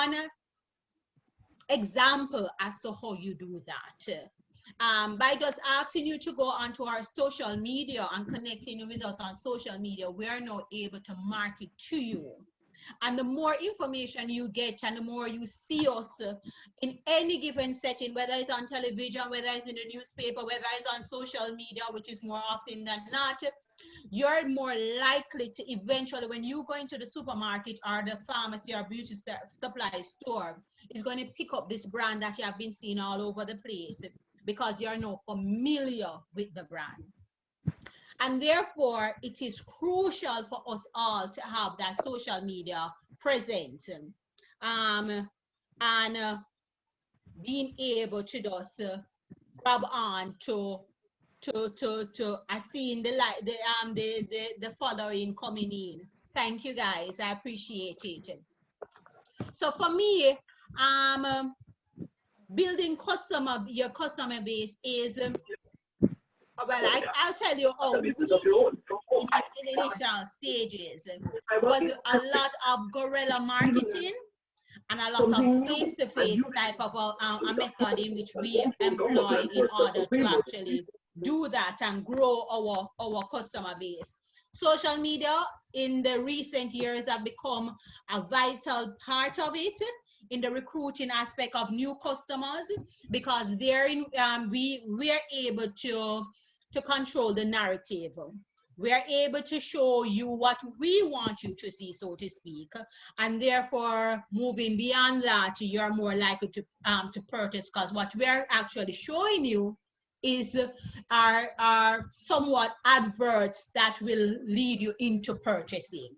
one example as to how you do that. By just asking you to go onto our social media and connecting with us on social media, we are now able to market to you. And the more information you get and the more you see us in any given setting, whether it's on television, whether it's in the newspaper, whether it's on social media, which is more often than not, you're more likely to eventually, when you go into the supermarket or the pharmacy or beauty supply store, is going to pick up this brand that you have been seeing all over the place because you're now familiar with the brand. And therefore, it is crucial for us all to have that social media present and being able to just grab on to I see the following coming in. Thank you guys, I appreciate it. So for me, building your customer base is well, I'll tell you how we, in the initial stages, was a lot of guerrilla marketing and a lot of face-to-face type of a method in which we employ in order to actually do that and grow our customer base. Social media in the recent years have become a vital part of it in the recruiting aspect of new customers, because therein we're able to control the narrative. We're able to show you what we want you to see, so to speak, and therefore moving beyond that, you're more likely to purchase, because what we're actually showing you is are somewhat adverts that will lead you into purchasing.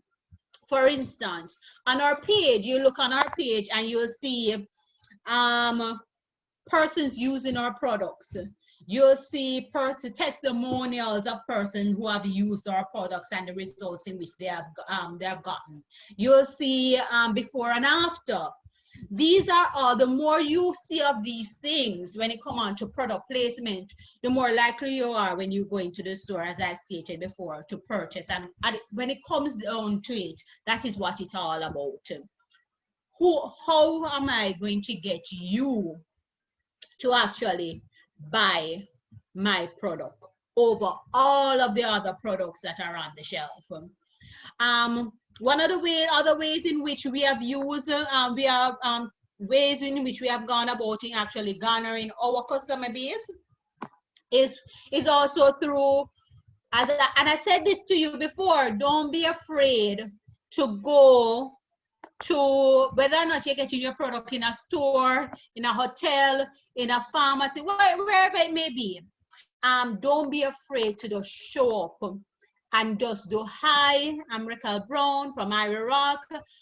For instance, on our page, you look on our page and you'll see persons using our products. You'll see testimonials of persons who have used our products and the results in which they have gotten. You'll see before and after. These are all, the more you see of these things when it comes on to product placement, the more likely you are when you go into the store, as I stated before, to purchase. And when it comes down to it, that is what it's all about. How am I going to get you to actually buy my product over all of the other products that are on the shelf? One of the other ways in which we have used, ways in which we have gone about in actually garnering our customer base is also through, and I said this to you before, don't be afraid to go to, whether or not you're getting your product in a store, in a hotel, in a pharmacy, wherever it may be. Don't be afraid to just show up and just do, hi, I'm Racquel Brown from Rock,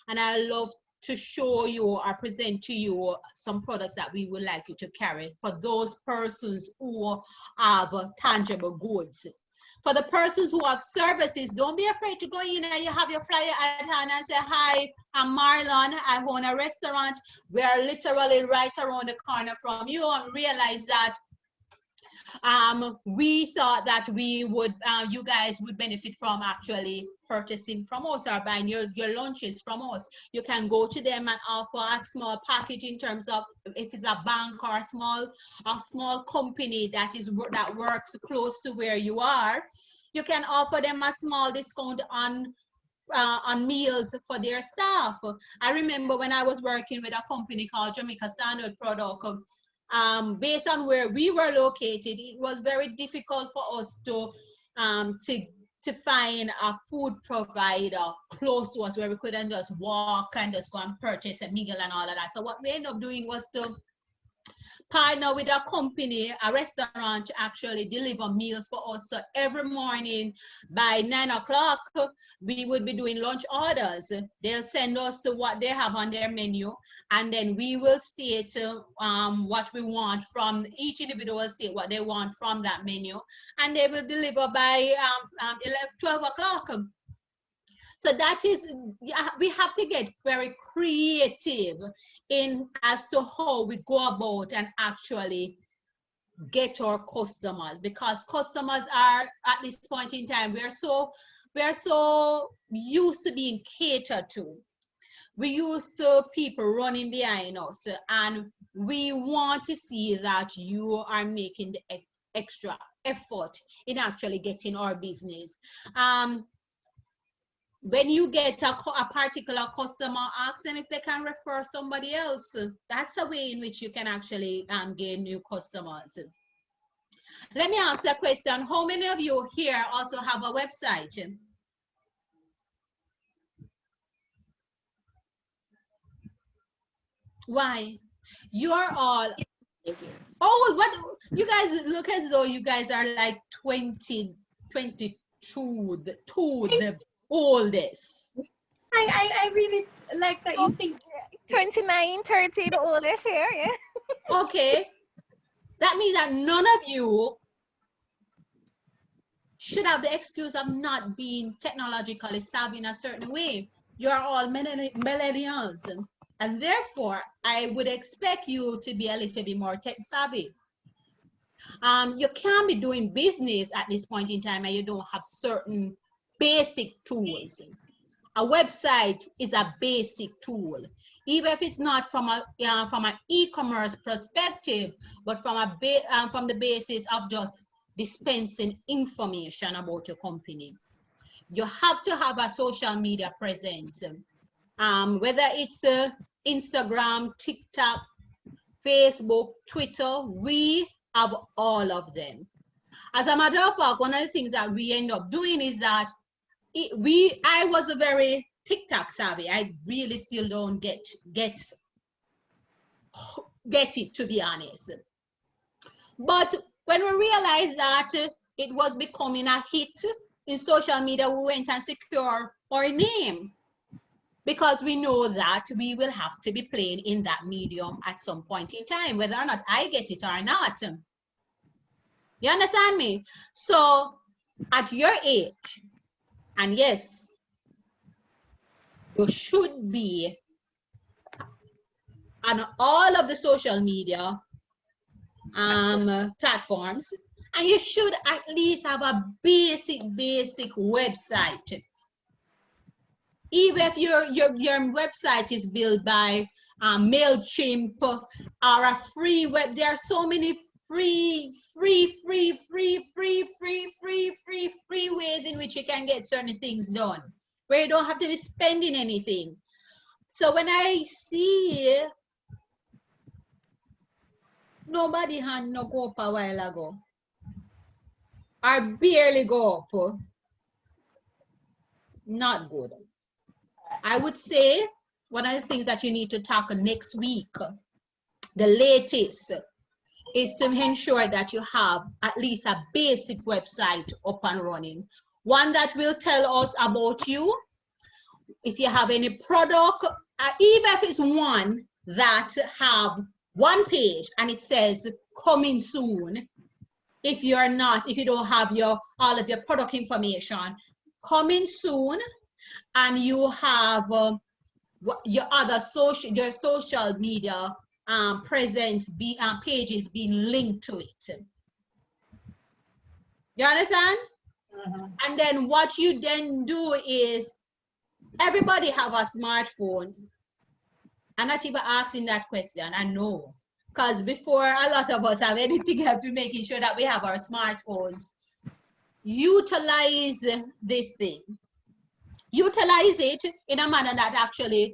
and I love to show you or present to you some products that we would like you to carry for those persons who have tangible goods. For the persons who have services, don't be afraid to go in and you have your flyer at hand and say, hi, I'm Marlon, I own a restaurant. We are literally right around the corner from you, and realize that we thought that we would, you guys would benefit from actually purchasing from us or buying your lunches from us. You can go to them and offer a small package in terms of if it's a bank or a small company that works close to where you are. You can offer them a small discount on meals for their staff. I remember when I was working with a company called Jamaica Standard Product, based on where we were located, it was very difficult for us to find a food provider close to us where we couldn't just walk and just go and purchase a meal and all of that. So what we ended up doing was to partner with a company, a restaurant, to actually deliver meals for us. So every morning by 9 o'clock, we would be doing lunch orders. They'll send us to what they have on their menu, and then we will state what we want from each individual, state what they want from that menu, and they will deliver by 12 o'clock. So that is, we have to get very creative in as to how we go about and actually get our customers, because customers are, at this point in time, we are so used to being catered to. we used to people running behind us, and we want to see that you are making the extra effort in actually getting our business. When you get a particular customer, ask them if they can refer somebody else. That's a way in which you can actually gain new customers. Let me ask you a question. How many of you here also have a website? Why? You're all old. What? You guys look as though you guys are like 22, the oldest. I really like that you think 29, 30, the oldest here, yeah. Okay. That means that none of you should have the excuse of not being technologically savvy in a certain way. You're all millennials. And therefore, I would expect you to be a little bit more tech savvy. You can't be doing business at this point in time and you don't have certain basic tools. A website is a basic tool, even if it's not from an e-commerce perspective, but from the basis of just dispensing information about your company. You have to have a social media presence, whether it's Instagram, TikTok, Facebook, Twitter. We have all of them. As a matter of fact, one of the things that we end up doing is that I was a very TikTok savvy. I really still don't get it, to be honest. But when we realized that it was becoming a hit in social media, we went and secured our name, because we know that we will have to be playing in that medium at some point in time, whether or not I get it or not. You understand me? So at your age, and yes, you should be on all of the social media platforms, and you should at least have a basic website. Even if your website is built by MailChimp or a free web, there are so many free ways in which you can get certain things done, where you don't have to be spending anything. So when I see nobody had no go up a while ago, or barely go up, not good. I would say one of the things that you need to tackle next week, the latest, is to ensure that you have at least a basic website up and running. One that will tell us about you. If you have any product, even if it's one that have one page and it says coming soon. If you don't have all of your product information, coming soon, and you have your social media presence pages being linked to it. You understand? And then what you then do is, everybody have a smartphone. I'm not even asking that question, I know. Because before a lot of us have anything else, to making sure that we have our smartphones. Utilize this thing. Utilize it in a manner that actually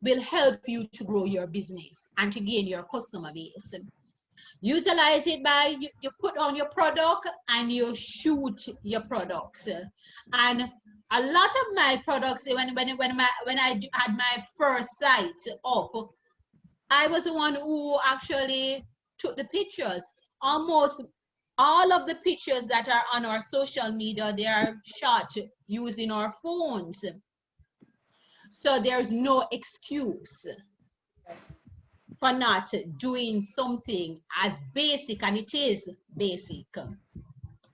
will help you to grow your business and to gain your customer base. Utilize it by you put on your product and you shoot your products. And a lot of my products, when I had my first site up, I was the one who actually took the pictures. Almost all of the pictures that are on our social media, they are shot using our phones. So there's no excuse for not doing something as basic, and it is basic.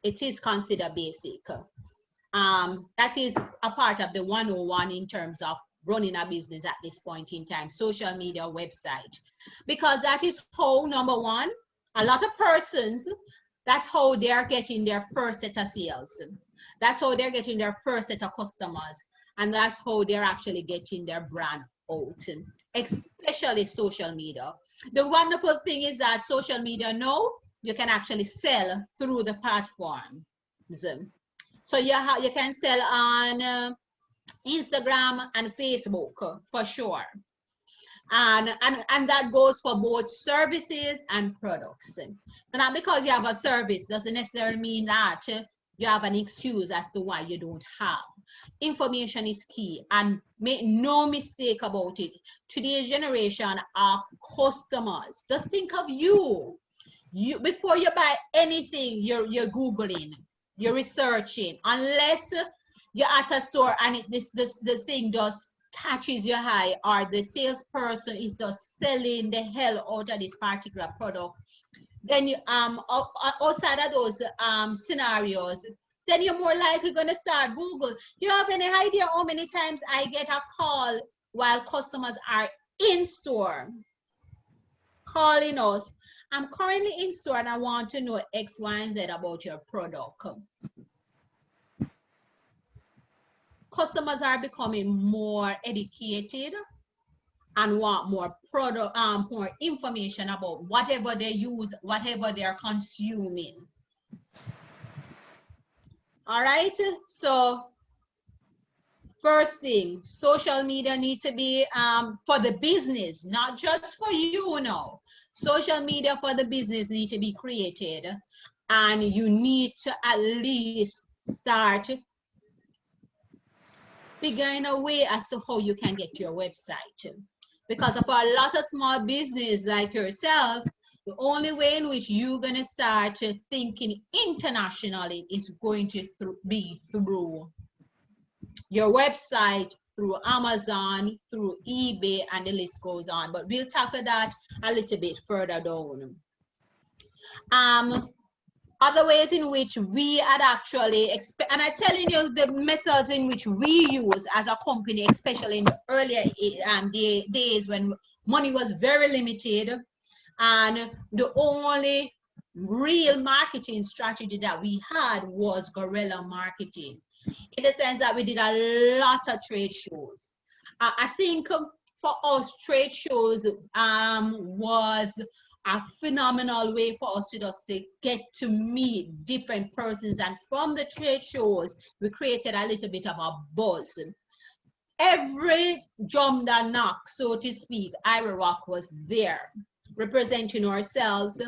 It is considered basic. That is a part of the 101 in terms of running a business at this point in time, social media, website, because that is how, number one, a lot of persons, that's how they're getting their first set of sales. That's how they're getting their first set of customers. And that's how they're actually getting their brand out, especially social media. The wonderful thing is that social media now, you can actually sell through the platform. So you can sell on Instagram and Facebook for sure. And that goes for both services and products. So not because you have a service doesn't necessarily mean that you have an excuse as to why you don't have. Information is key, and make no mistake about it. Today's generation of customers, just think of you. Before you buy anything, you're Googling, you're researching, unless you're at a store and the thing just catches your eye, or the salesperson is just selling the hell out of this particular product. Then you outside of those scenarios, then you're more likely going to start Google. You have any idea how many times I get a call while customers are in store calling us? I'm currently in store and I want to know X, Y, and Z about your product. Customers are becoming more educated and want more product, more information about whatever they use, whatever they're consuming. All right, so first thing, social media need to be for the business, not just for you now. Social media for the business need to be created, and you need to at least start figuring a way as to how you can get your website. Because for a lot of small business like yourself, the only way in which you're going to start thinking internationally is going to be through your website, through Amazon, through eBay, and the list goes on. But we'll tackle that a little bit further down. Other ways in which we had actually, and I'm telling you the methods in which we use as a company, especially in the earlier days when money was very limited, and the only real marketing strategy that we had was guerrilla marketing, in the sense that we did a lot of trade shows. I think for us, trade shows was a phenomenal way for us to just get to meet different persons, and from the trade shows we created a little bit of a buzz. Every drum that knock, so to speak, Ira Rock was there representing ourselves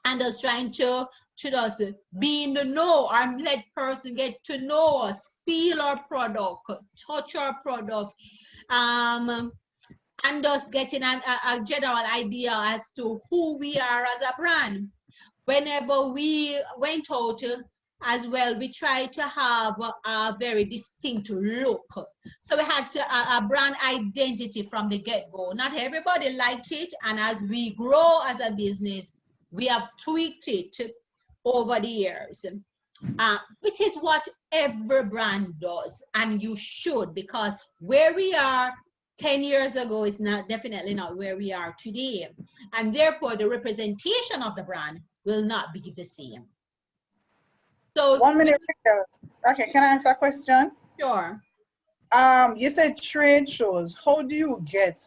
and us trying to just be in the know, and let person get to know us, feel our product, touch our product, and just getting a general idea as to who we are as a brand. Whenever we went out as well, we tried to have a very distinct look. So we had a brand identity from the get-go. Not everybody liked it, and as we grow as a business, we have tweaked it over the years, which is what every brand does, and you should, because where we are 10 years ago is definitely not where we are today, and therefore the representation of the brand will not be the same. So 1 minute. Okay, can I ask a question? Sure. You said trade shows. How do you get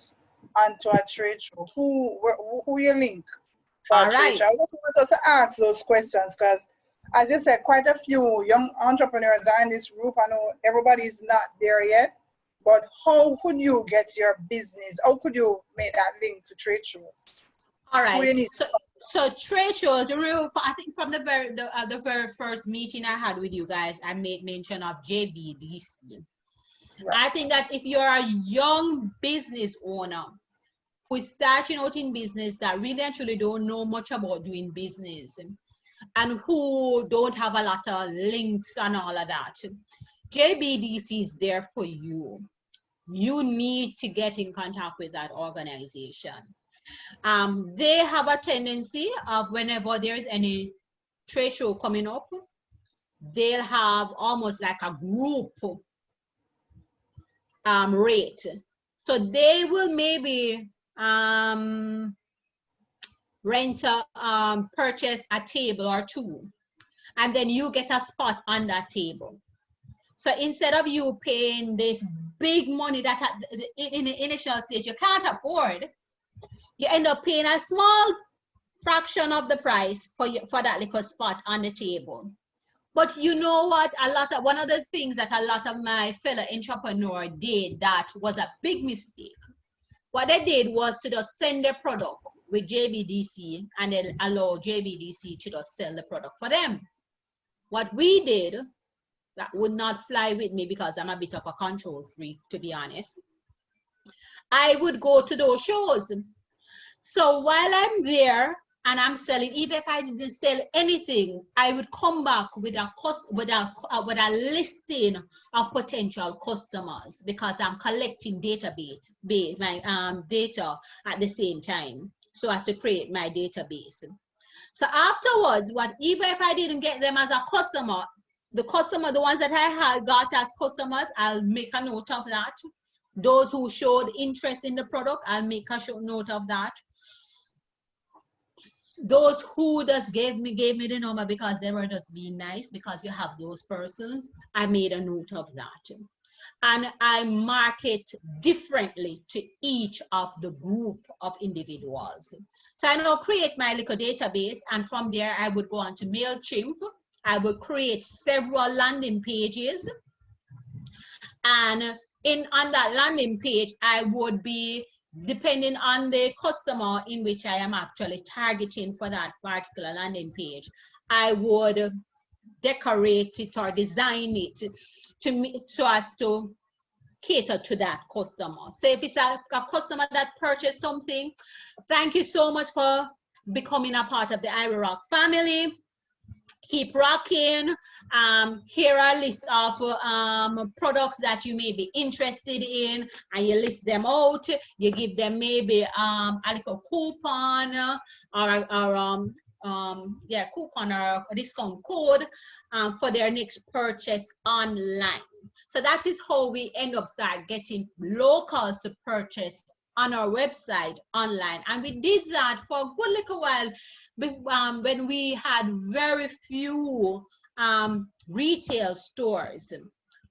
onto a trade show? Who you link for a trade show? I just want us to ask those questions because, as you said, quite a few young entrepreneurs are in this group. I know everybody's not there yet, but how could you get your business? How could you make that link to trade shows? All right. So trade shows, remember, I think from the very first meeting I had with you guys, I made mention of JBDC. Right. I think that if you're a young business owner who is starting out in business, that really actually don't know much about doing business, and who don't have a lot of links and all of that, JBDC is there for you. You need to get in contact with that organization. They have a tendency of, whenever there's any trade show coming up, they'll have almost like a group rate. So they will maybe purchase a table or two, and then you get a spot on that table. So instead of you paying this big money that in the initial stage you can't afford, you end up paying a small fraction of the price for that little spot on the table. But you know what? One of the things that a lot of my fellow entrepreneurs did that was a big mistake. What they did was to just send their product with JBDC and then allow JBDC to just sell the product for them. What we did, that would not fly with me because I'm a bit of a control freak, to be honest. I would go to those shows. So while I'm there and I'm selling, even if I didn't sell anything, I would come back with a listing of potential customers because I'm collecting data at the same time, so as to create my database. So afterwards, even if I didn't get them as a customer, the ones that I had got as customers, I'll make a note of that. Those who showed interest in the product, I'll make a note of that. Those who just gave me the number because they were just being nice, because you have those persons, I made a note of that. And I market differently to each of the group of individuals. So I now create my little database, and from there I would go on to MailChimp. I would create several landing pages, and on that landing page I would be, depending on the customer in which I am actually targeting for that particular landing page, I would decorate it or design it so as to cater to that customer. So if it's a customer that purchased something, thank you so much for becoming a part of the iRock family. Keep rocking. Here are a list of products that you may be interested in, and you list them out. You give them maybe a little coupon coupon or a discount code for their next purchase online. So that is how we end up start getting locals to purchase on our website online. And we did that for a good little while when we had very few retail stores.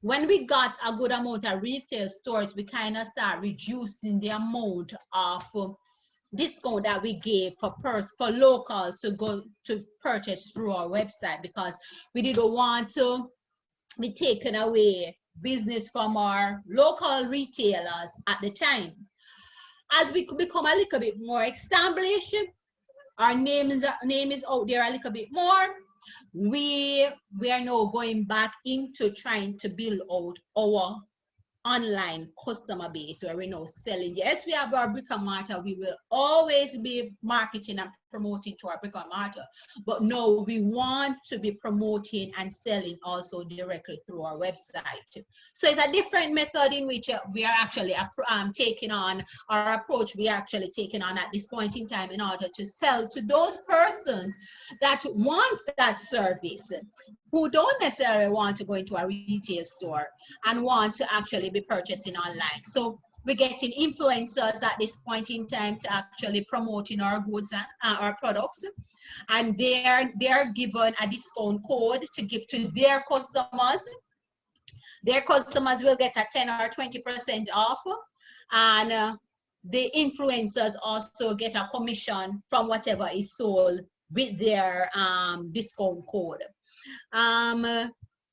When we got a good amount of retail stores, we kind of start reducing the amount of discount that we gave for locals to go to purchase through our website, because we didn't want to be taking away business from our local retailers at the time. As we become a little bit more established, our name is out there a little bit more, we are now going back into trying to build out our online customer base, where we're now selling. Yes, we have our brick and mortar. We will always be marketing and promoting to our brick and mortar, but no, we want to be promoting and selling also directly through our website. So it's a different method in which we are actually taking on, our approach we are actually taking on at this point in time, in order to sell to those persons that want that service, who don't necessarily want to go into a retail store and want to actually be purchasing online. So we're getting influencers at this point in time to actually promoting our goods and our products, and they're given a discount code to give to their customers. Their customers will get a 10 or 20% off, and the influencers also get a commission from whatever is sold with their discount code.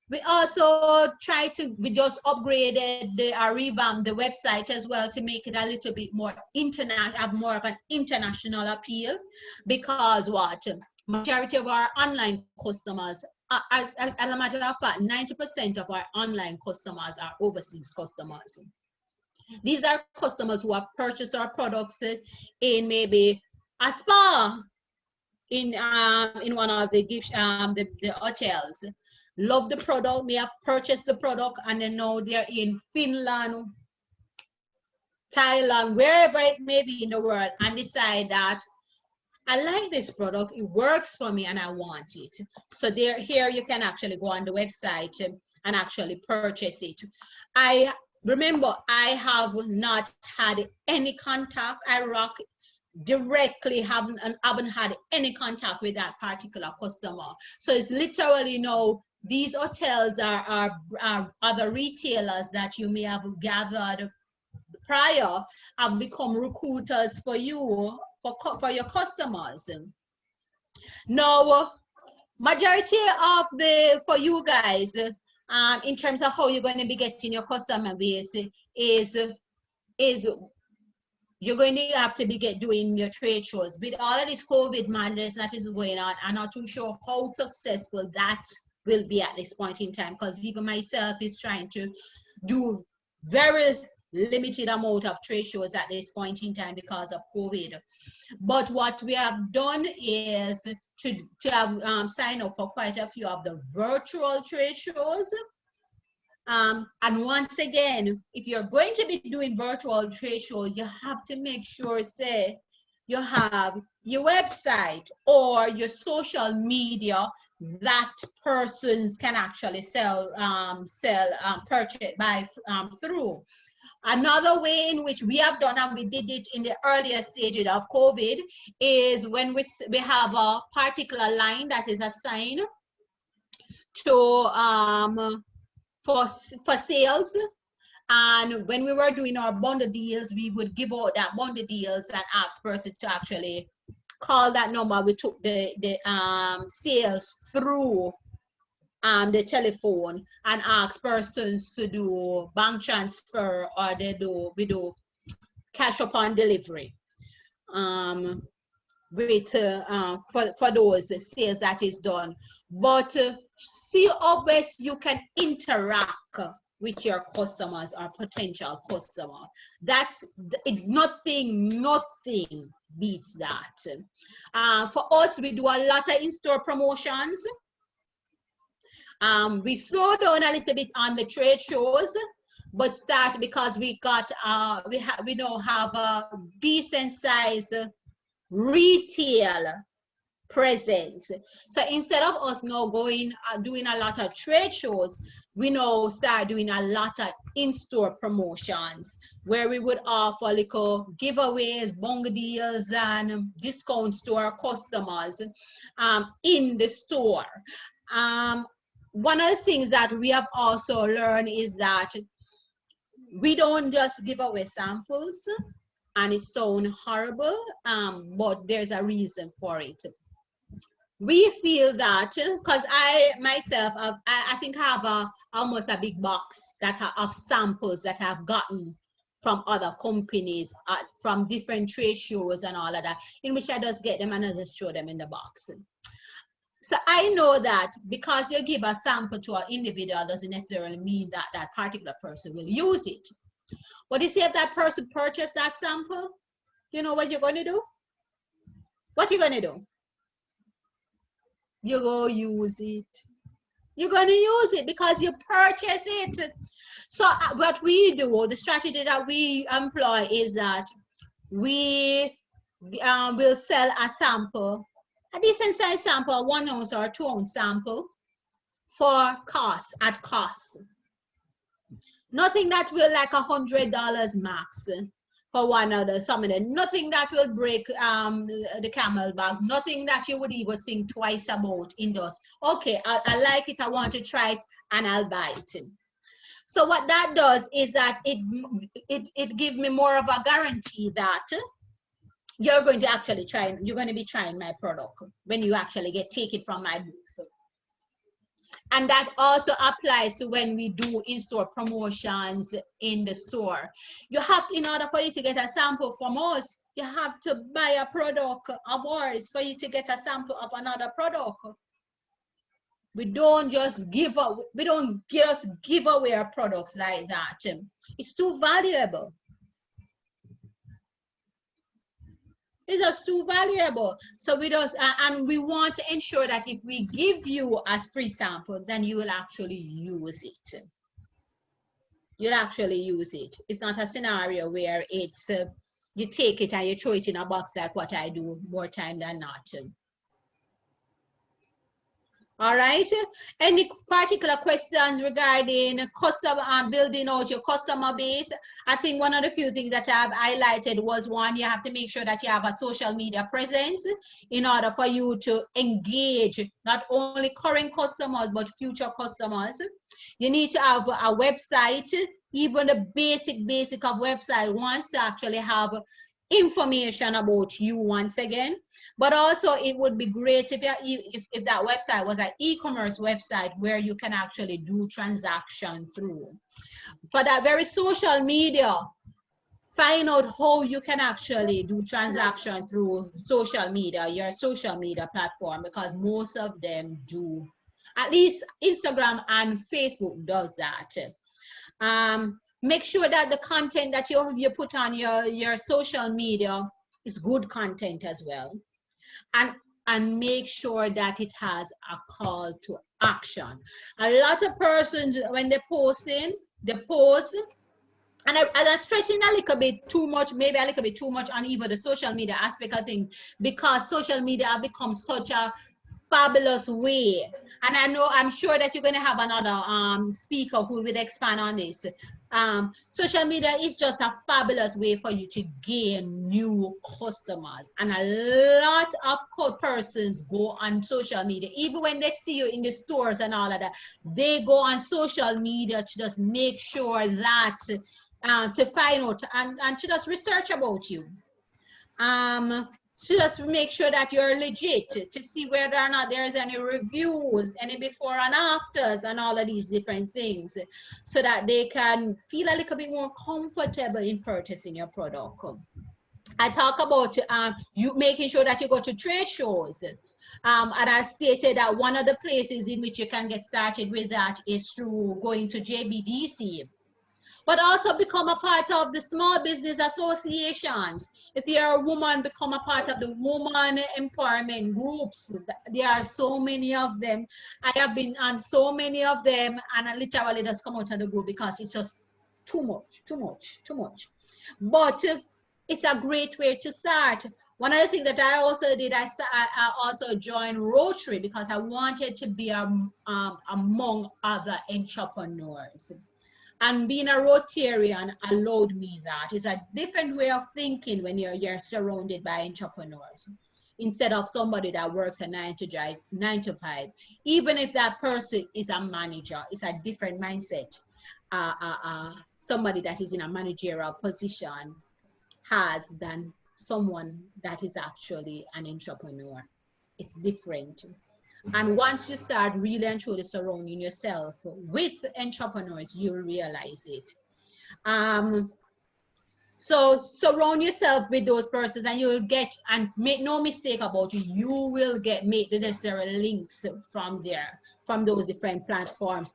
We also we just upgraded revamped the website as well to make it a little bit more have more of an international appeal, because majority of our online customers, as a matter of fact, 90% of our online customers are overseas customers. These are customers who have purchased our products in maybe a spa, in one of the the hotels, love the product, may have purchased the product, and then now they're in Finland, Thailand, wherever it may be in the world, and decide that I like this product, it works for me, and I want it. So here you can actually go on the website and actually purchase it. Remember, I have not had any contact. iRock directly haven't had any contact with that particular customer. So it's literally now these hotels are other retailers that you may have gathered prior have become recruiters for you, for your customers. Now, majority of for you guys, in terms of how you're going to be getting your customer base is you're going to have to be doing your trade shows. With all of this COVID madness that is going on, I'm not too sure how successful that will be at this point in time, because even myself is trying to do very limited amount of trade shows at this point in time because of COVID. But what we have done is to have sign up for quite a few of the virtual trade shows. And once again, if you're going to be doing virtual trade shows, you have to make sure, say, you have your website or your social media that persons can actually purchase by through. Another way in which we have done, and we did it in the earlier stages of COVID, is when we have a particular line that is assigned to for sales, and when we were doing our bundle deals, we would give out that bundle deals and ask person to actually call that number. We took the sales through the telephone and ask persons to do bank transfer, or we do cash upon delivery with for those sales that is done. But see how best you can interact with your customers or potential customer. That's nothing beats that. For us, we do a lot of in-store promotions. We slow down a little bit on the trade shows, but start because we got we now have a decent size retail presence. So instead of us now going doing a lot of trade shows, we now start doing a lot of in-store promotions where we would offer little giveaways, bunga deals, and discounts to our customers in the store. One of the things that we have also learned is that we don't just give away samples, and it sounds horrible, but there's a reason for it. We feel that, because I myself, I think I have almost a big box of samples that I've gotten from other companies, from different trade shows and all of that, in which I just get them and I just throw them in the box. So I know that because you give a sample to an individual doesn't necessarily mean that that particular person will use it. But you see, if that person purchased that sample, you know what you're going to do? What you're going to do? You're going to use it. You're going to use it because you purchase it. So what we do, the strategy that we employ is that we will sell a sample, a decent size sample, a 1 ounce or 2 ounce sample for cost, at cost. Nothing that will like $100 max for one of the some of them. Nothing that will break the camel back. Nothing that you would even think twice about in just, okay, I like it, I want to try it, and I'll buy it. So what that does is that it gives me more of a guarantee that you're going to actually try, you're going to be trying my product when you actually take it from my booth. And that also applies to when we do in-store promotions in the store. You have, in order for you to get a sample from us, you have to buy a product of ours for you to get a sample of another product. We don't just give up, we don't just give away our products like that. It's too valuable. It's just too valuable. So we just, and we want to ensure that if we give you a free sample, then you will actually use it. You'll actually use it. It's not a scenario where it's, you take it and you throw it in a box like what I do more time than not. All right. Any particular questions regarding customer building out your customer base? I think one of the few things that I've highlighted was one, you have to make sure that you have a social media presence in order for you to engage not only current customers but future customers. You need to have a website, even the basic of website wants to actually have information about you once again. But also it would be great if that website was an e-commerce website where you can actually do transaction through. For that very social media, find out how you can actually do transaction through social media, your social media platform, because most of them do. At least Instagram and Facebook does that. Make sure that the content that you put on your social media is good content as well. And make sure that it has a call to action. A lot of persons, when they're posting, they post, and I'm stressing a little bit too much, maybe a little bit too much on even the social media aspect of things, because social media has become such a fabulous way. And I'm sure that you're going to have another speaker who will expand on this. Social media is just a fabulous way for you to gain new customers. And a lot of persons go on social media, even when they see you in the stores and all of that, they go on social media to just make sure that, to find out and to just research about you. So just make sure that you're legit, to see whether or not there's any reviews, any before and afters, and all of these different things, so that they can feel a little bit more comfortable in purchasing your product. I talk about you making sure that you go to trade shows. And I stated that one of the places in which you can get started with that is through going to JBDC. But also become a part of the small business associations. If you're a woman, become a part of the woman empowerment groups. There are so many of them. I have been on so many of them, and I literally just come out of the group because it's just too much. But it's a great way to start. One of the things that I also did, I also joined Rotary because I wanted to be among other entrepreneurs. And being a Rotarian allowed me that. It's a different way of thinking when you're surrounded by entrepreneurs, instead of somebody that works a 9 to 5. Even if that person is a manager, it's a different mindset. Somebody that is in a managerial position has than someone that is actually an entrepreneur. It's different. And once you start really and truly surrounding yourself with entrepreneurs, you'll realize it. So surround yourself with those persons, and you'll get, and make no mistake about it, you will make the necessary links from there, from those different platforms,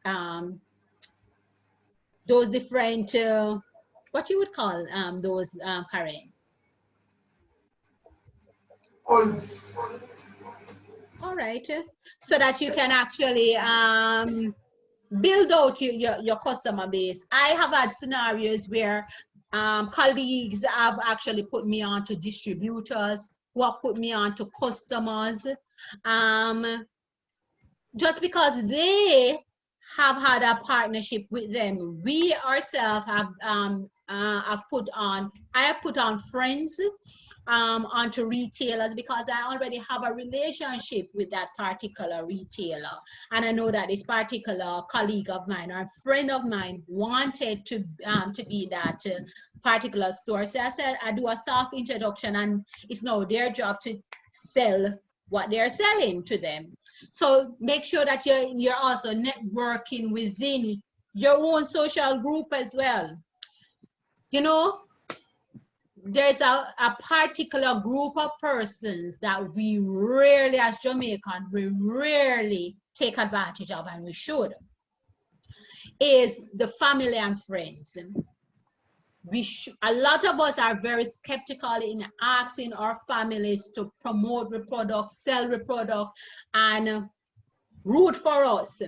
those different, what you would call those, Karen? All right, so that you can actually build out your customer base. I have had scenarios where colleagues have actually put me on to distributors, who have put me on to customers, just because they have had a partnership with them. We ourselves have I have put on friends onto retailers, because I already have a relationship with that particular retailer, and I know that this particular colleague of mine or friend of mine wanted to be that particular store. So I said I do a soft introduction, and it's now their job to sell what they're selling to them. So make sure that you're also networking within your own social group as well. You know, there's a particular group of persons that we rarely, as Jamaicans, we rarely take advantage of, and we should, is the family and friends. A lot of us are very skeptical in asking our families to promote the product, sell the product, and root for us.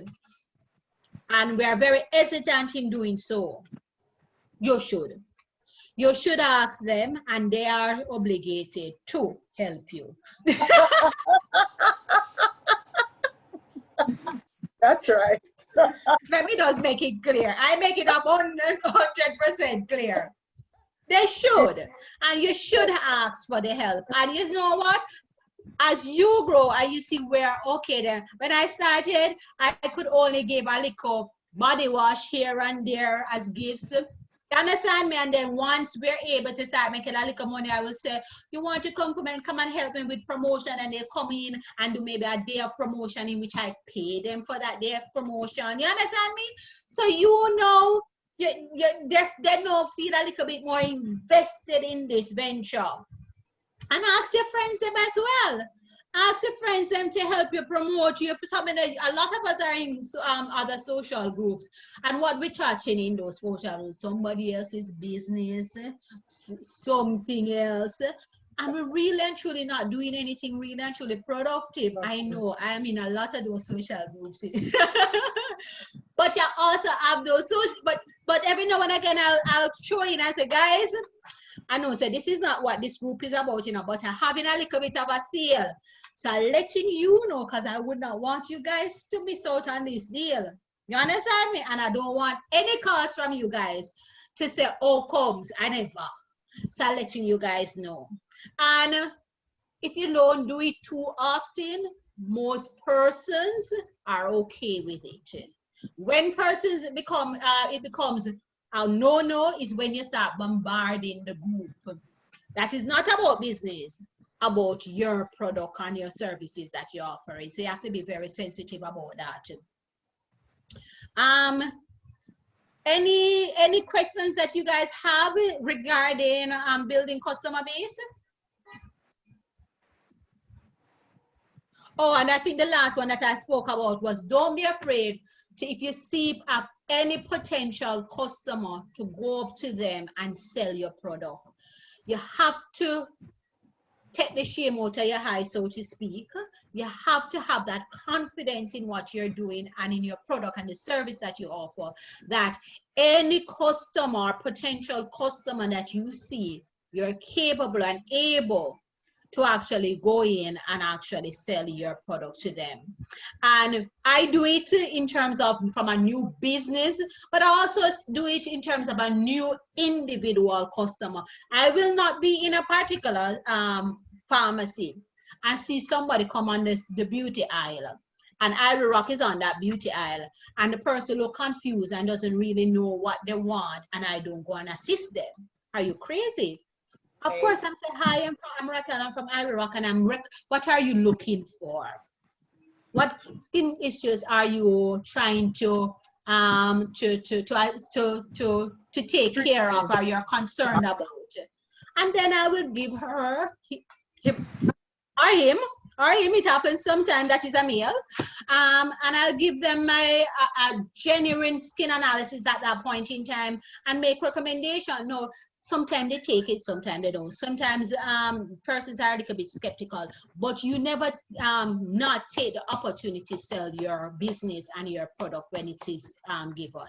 And we are very hesitant in doing so. You should. You should ask them, and they are obligated to help you. That's right. Let me just make it clear. I make it up 100% clear. They should, and you should ask for the help. And you know what? As you grow and you see where, okay, then when I started, I could only give a little body wash here and there as gifts. You understand me? And then once we're able to start making a little money, I will say, you want to come and help me with promotion, and they come in and do maybe a day of promotion in which I pay them for that day of promotion. You understand me? So you know, they know feel a little bit more invested in this venture. And ask your friends them as well. Ask your friends them to help you promote you. A lot of us are in other social groups, and what we're touching in those social groups, somebody else's business, something else, and we're really and truly not doing anything really and truly productive. I know I'm in a lot of those social groups. But you also have those social, but every now and again I'll throw in and say, guys, I know, so this is not what this group is about, you know, but I'm having a little bit of a sale. So I'm letting you know, because I would not want you guys to miss out on this deal. You understand me? And I don't want any calls from you guys to say, oh, comes, I never. So I'm letting you guys know. And if you don't do it too often, most persons are okay with it. When persons become, it becomes a no-no is when you start bombarding the group. That is not about business, about your product and your services that you're offering. So you have to be very sensitive about that. Any questions that you guys have regarding building customer base? Oh, and I think the last one that I spoke about was, don't be afraid to, if you see any potential customer, to go up to them and sell your product. You have to take the shame out of your eyes, so to speak. You have to have that confidence in what you're doing and in your product and the service that you offer, that any customer, potential customer that you see, you're capable and able to actually go in and actually sell your product to them. And I do it in terms of from a new business, but I also do it in terms of a new individual customer. I will not be in a particular pharmacy and see somebody come on the beauty aisle, and Ivory Rock is on that beauty aisle, and the person look confused and doesn't really know what they want, and I don't go and assist them. Are you crazy? Of course, I'm saying, hi, I'm Racquel, I'm from Ivory Rock, and what are you looking for? What skin issues are you trying to take care of, or you're concerned about? And then I will give her him, it happens sometimes that is a male, and I'll give them my a genuine skin analysis at that point in time and make recommendation. No, sometimes they take it, sometimes they don't. Sometimes persons are a little bit skeptical, but you never not take the opportunity to sell your business and your product when it is given.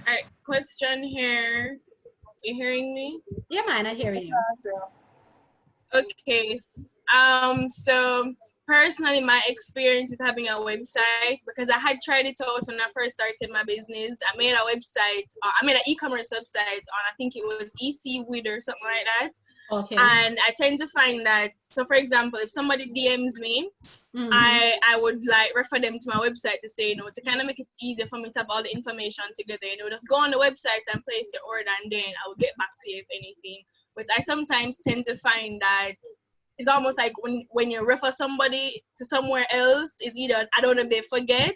All right, question here. You hearing me? Yeah, man, I hear you. Okay, so personally, my experience with having a website, because I had tried it out when I first started my business. I made a website, I made an e-commerce website on, I think it was EC or something like that. Okay. And I tend to find that, so for example, if somebody DMs me, I would like refer them to my website to say, you know, to kind of make it easier for me to have all the information together, you know, just go on the website and place your order, and then I will get back to you if anything. But I sometimes tend to find that it's almost like when you refer somebody to somewhere else, it's either, I don't know if they forget,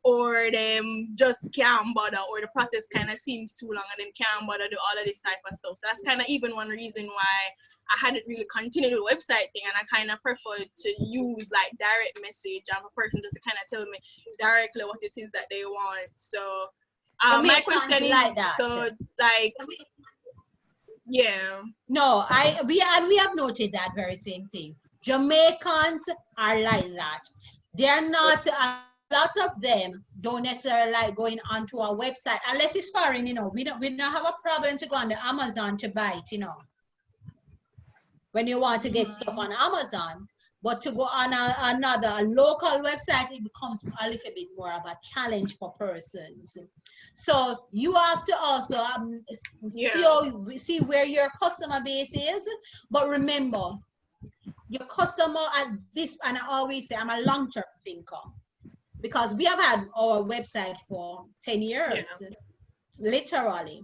or them just can't bother, or the process kind of seems too long and them can't bother do all of this type of stuff. So that's kind of even one reason why I hadn't really continued the website thing, and I kind of prefer to use like direct message and a person just to kind of tell me directly what it is that they want. So my question is, like that. So like, yeah. No, we have noted that very same thing. Jamaicans are like that. They're not, a lot of them don't necessarily like going onto our website unless it's foreign, you know. We don't have a problem to go on the Amazon to buy it, you know. when you want to get stuff on Amazon. But to go on a local website, it becomes a little bit more of a challenge for persons. So you have to also see where your customer base is. But remember, your customer at this, and I always say I'm a long-term thinker, because we have had our website for 10 years, literally,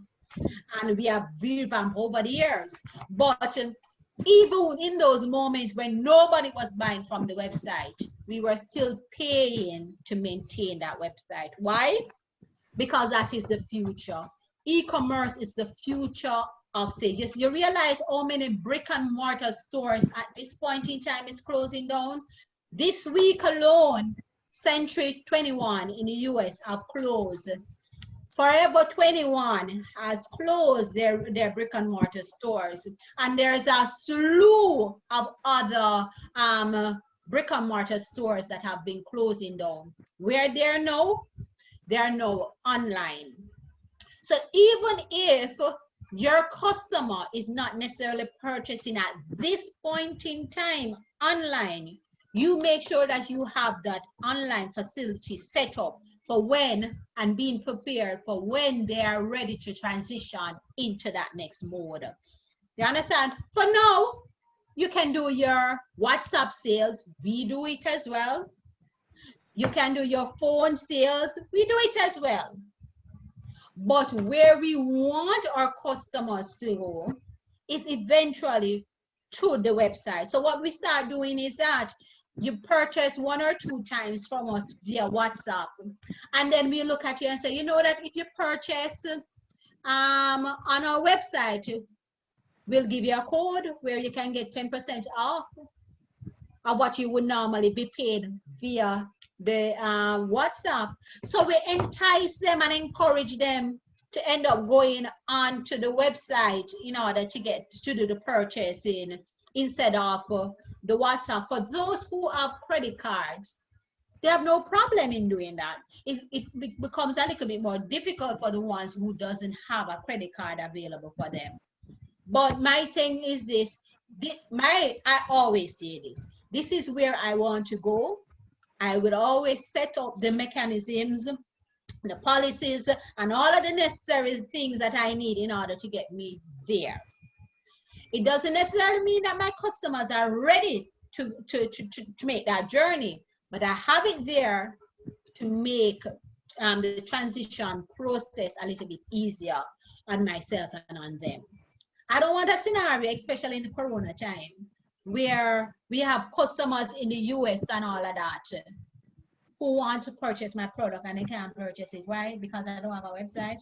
and we have revamped over the years. But even in those moments when nobody was buying from the website, we were still paying to maintain that website. Why? Because that is the future. E-commerce is the future of sales. You realize how many brick and mortar stores at this point in time is closing down? This week alone, Century 21 in the US have closed. Forever 21 has closed their brick and mortar stores, and there's a slew of other brick and mortar stores that have been closing down. Where they're now online. So even if your customer is not necessarily purchasing at this point in time online, you make sure that you have that online facility set up for when, and being prepared for when they are ready to transition into that next mode. You understand? For now, you can do your WhatsApp sales. We do it as well. You can do your phone sales. We do it as well. But where we want our customers to go is eventually to the website. So what we start doing is that you purchase 1 or 2 times from us via WhatsApp, and then we look at you and say, you know that if you purchase on our website, we'll give you a code where you can get 10% off of what you would normally be paid via the WhatsApp. So we entice them and encourage them to end up going on to the website in order to do the purchasing instead of the WhatsApp. For those who have credit cards, they have no problem in doing that. It becomes a little bit more difficult for the ones who doesn't have a credit card available for them. But my thing is this, I always say this is where I want to go. I would always set up the mechanisms, the policies, and all of the necessary things that I need in order to get me there. It doesn't necessarily mean that my customers are ready to make that journey, but I have it there to make the transition process a little bit easier on myself and on them. I don't want a scenario, especially in the Corona time, where we have customers in the US and all of that who want to purchase my product and they can't purchase it. Why? Because I don't have a website.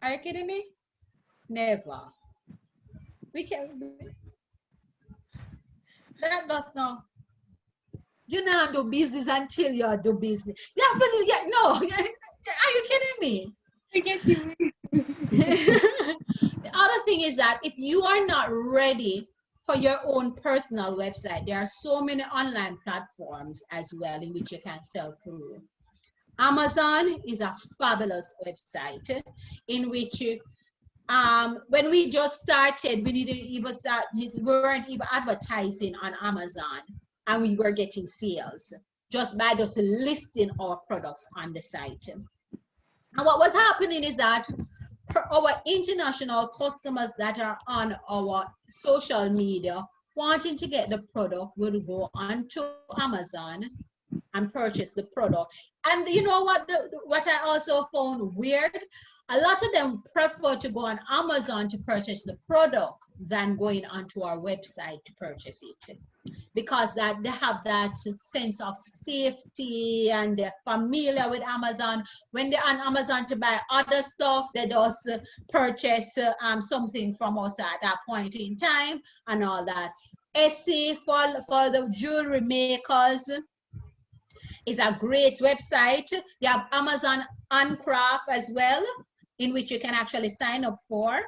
Are you kidding me? Never. We can. That does not. You not do business until you do business. Yeah, but no. Are you kidding me? I get you. The other thing is that if you are not ready for your own personal website, there are so many online platforms as well in which you can sell through. Amazon is a fabulous website in which when we just started, we weren't even advertising on Amazon, and we were getting sales just by just listing our products on the site. And what was happening is that our international customers that are on our social media wanting to get the product will go onto Amazon and purchase the product. And you know what I also found weird? A lot of them prefer to go on Amazon to purchase the product than going onto our website to purchase it, because that they have that sense of safety and they're familiar with Amazon. When they're on Amazon to buy other stuff, they just purchase something from us at that point in time and all that. Etsy for the jewelry makers is a great website. You have Amazon Handcraft as well, in which you can actually sign up for,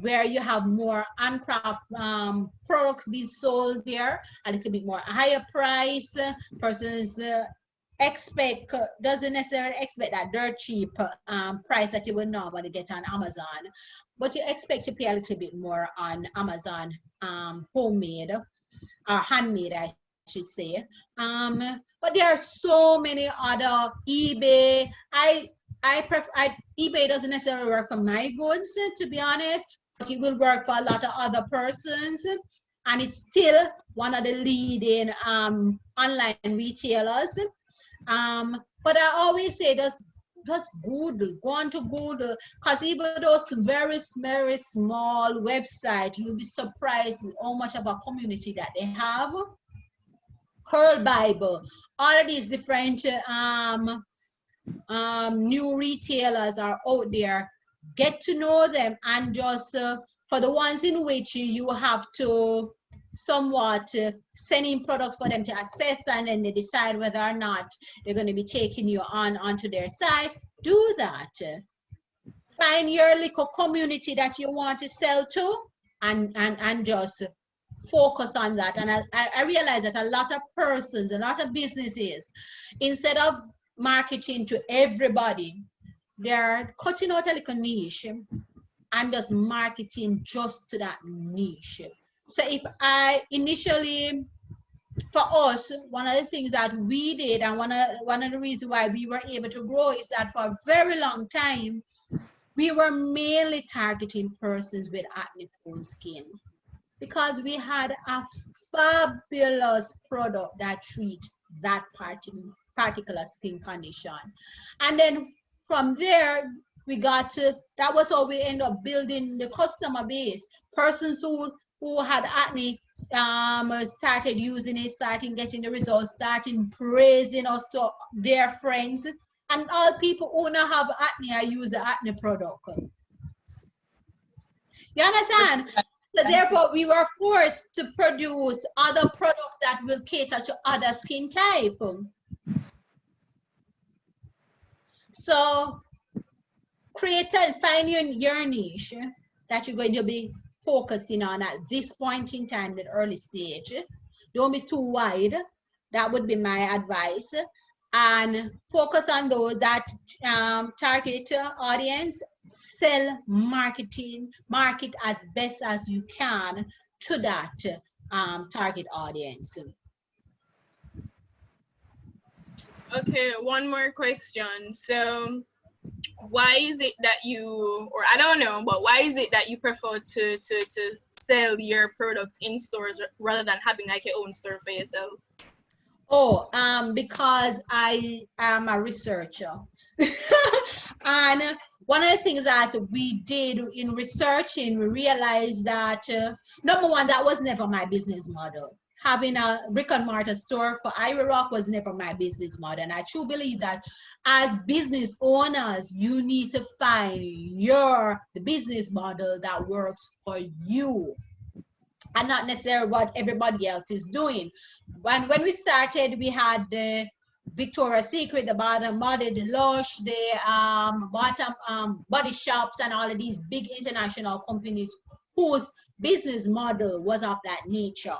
where you have more handcraft products being sold there, a little bit more higher price. Persons doesn't necessarily expect that dirt cheap price that you would normally get on Amazon, but you expect to pay a little bit more on Amazon homemade or handmade, I should say. But there are so many other eBay. eBay doesn't necessarily work for my goods, to be honest, but it will work for a lot of other persons, and it's still one of the leading online retailers. But I always say just Google, go on to Google, because even those very, very small websites, you'll be surprised how much of a community that they have. Pearl Bible, all of these different new retailers are out there. Get to know them, and just for the ones in which you have to somewhat send in products for them to assess, and then they decide whether or not they're going to be taking you onto their site, do that. Find your little community that you want to sell to, and just focus on that. And I realize that a lot of persons, a lot of businesses, instead of marketing to everybody, they're cutting out a little niche and just marketing just to that niche. So if I initially, for us, one of the things that we did, and one of the reasons why we were able to grow, is that for a very long time, we were mainly targeting persons with acne-prone skin, because we had a fabulous product that treats that particular skin condition. And then from there, we got to, that was how we end up building the customer base. Persons who had acne started using it, starting getting the results, starting praising us to their friends. And all people who now have acne, I use the acne product. You understand? So therefore, we were forced to produce other products that will cater to other skin type. So find your niche that you're going to be focusing on at this point in time, the early stage. Don't be too wide. That would be my advice. And focus on those that target audience. Sell, market as best as you can to that target audience. Okay, one more question. So why is it that you, or I don't know, but why is it that you prefer to sell your product in stores rather than having like your own store for yourself? Oh, because I am a researcher. And one of the things that we did in researching, we realized that, number one, that was never my business model. Having a brick and mortar store for Ivory Rock was never my business model. And I truly believe that as business owners, you need to find the business model that works for you, and not necessarily what everybody else is doing. When we started, we had the Victoria's Secret, the Bottom Body, the Lush, the bottom body shops, and all of these big international companies whose business model was of that nature.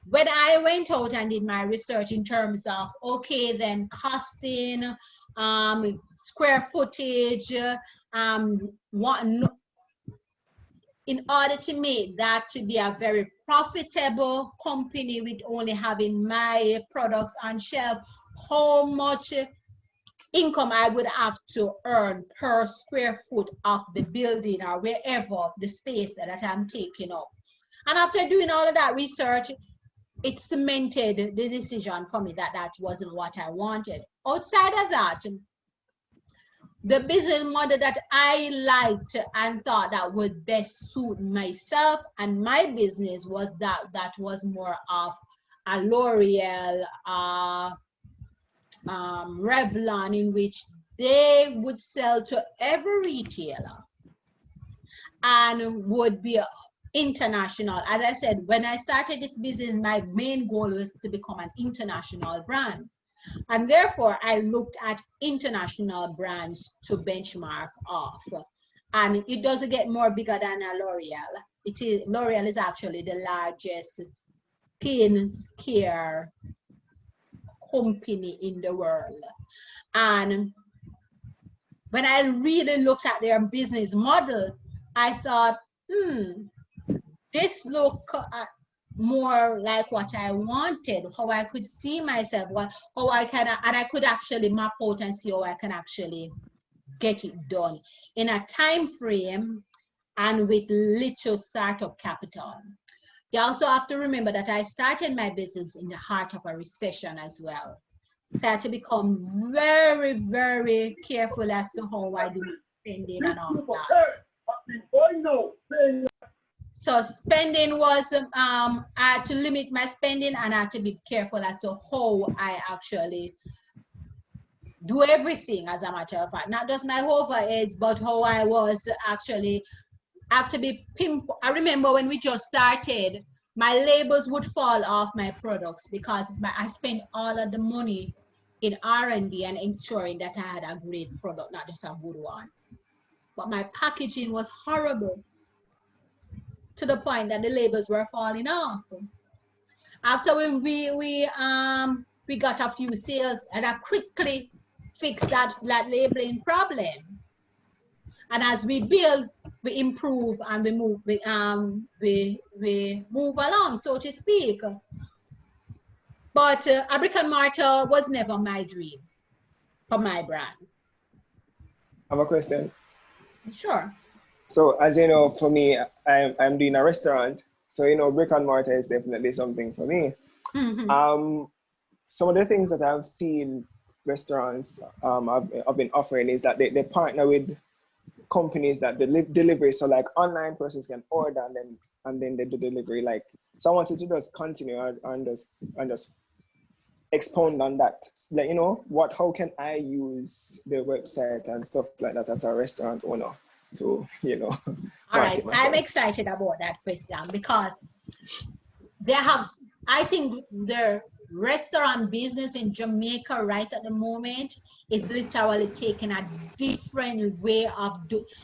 When I went out and did my research in terms of, okay, then costing, square footage, in order to make that to be a very profitable company with only having my products on shelf, how much income I would have to earn per square foot of the building or wherever the space that I'm taking up. And after doing all of that research, it cemented the decision for me that that wasn't what I wanted. Outside of that, the business model that I liked and thought that would best suit myself and my business was that was more of a L'Oreal, Revlon, in which they would sell to every retailer and would be international. As I said, when I started this business, my main goal was to become an international brand. And therefore, I looked at international brands to benchmark off. And it doesn't get more bigger than a L'Oreal. L'Oreal is actually the largest skin care company in the world. And when I really looked at their business model, I thought, this look more like what I wanted, how I could see myself, how I can, and I could actually map out and see how I can actually get it done in a time frame and with little startup capital. You also have to remember that I started my business in the heart of a recession as well. So I had to become very, very careful as to how I do spending and all that. So spending was, I had to limit my spending and I had to be careful as to how I actually do everything, as a matter of fact. Not just my overheads, but how I was actually have to be I remember when we just started, my labels would fall off my products because I spent all of the money in R&D and ensuring that I had a great product, not just a good one. But my packaging was horrible to the point that the labels were falling off. After when we got a few sales, and I quickly fixed that labeling problem. And as we build, we improve and we move, we move along, so to speak. But a brick and mortar was never my dream for my brand. I have a question. Sure. So as you know, for me, I'm doing a restaurant. So, you know, brick and mortar is definitely something for me. Mm-hmm. Some of the things that I've seen restaurants have been offering is that they partner with companies that deliver. So like online persons can order and then they do delivery. Like, so I wanted to just continue and just expound on that. Like, you know, how can I use the website and stuff like that as a restaurant owner to, you know. All right, I'm excited about that question because I think the restaurant business in Jamaica right at the moment is literally taking a different way of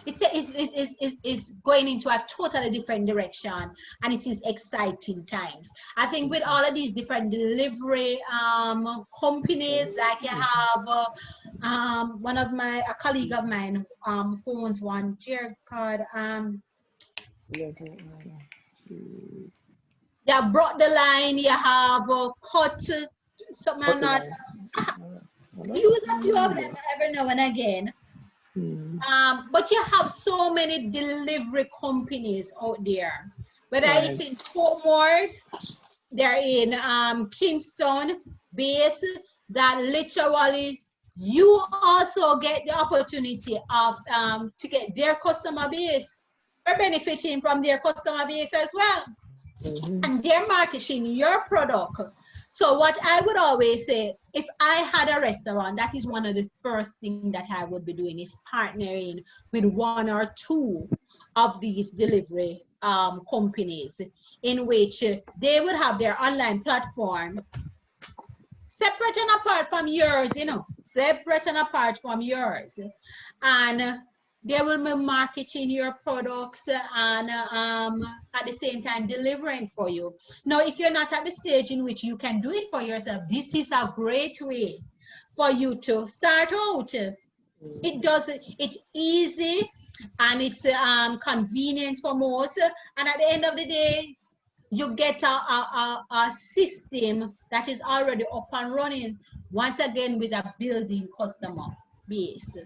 it's going into a totally different direction, and it is exciting times. I think with all of these different delivery companies, like you have a colleague of mine who owns one, dear God, you have brought the line, you have cut something not. Use a few of them every now and again. But you have so many delivery companies out there. Whether it's in Portmore, they're in Kingston base, that literally you also get the opportunity of to get their customer base. We're benefiting from their customer base as well. And they're marketing your product. So what I would always say, if I had a restaurant, that is one of the first things that I would be doing is partnering with one or two of these delivery companies in which they would have their online platform separate and apart from yours, you know, separate and apart from yours. And they will be marketing your products and at the same time delivering for you. Now, if you're not at the stage in which you can do it for yourself, this is a great way for you to start out. It's easy and it's convenient for most. And at the end of the day, you get a system that is already up and running, once again with a building customer base.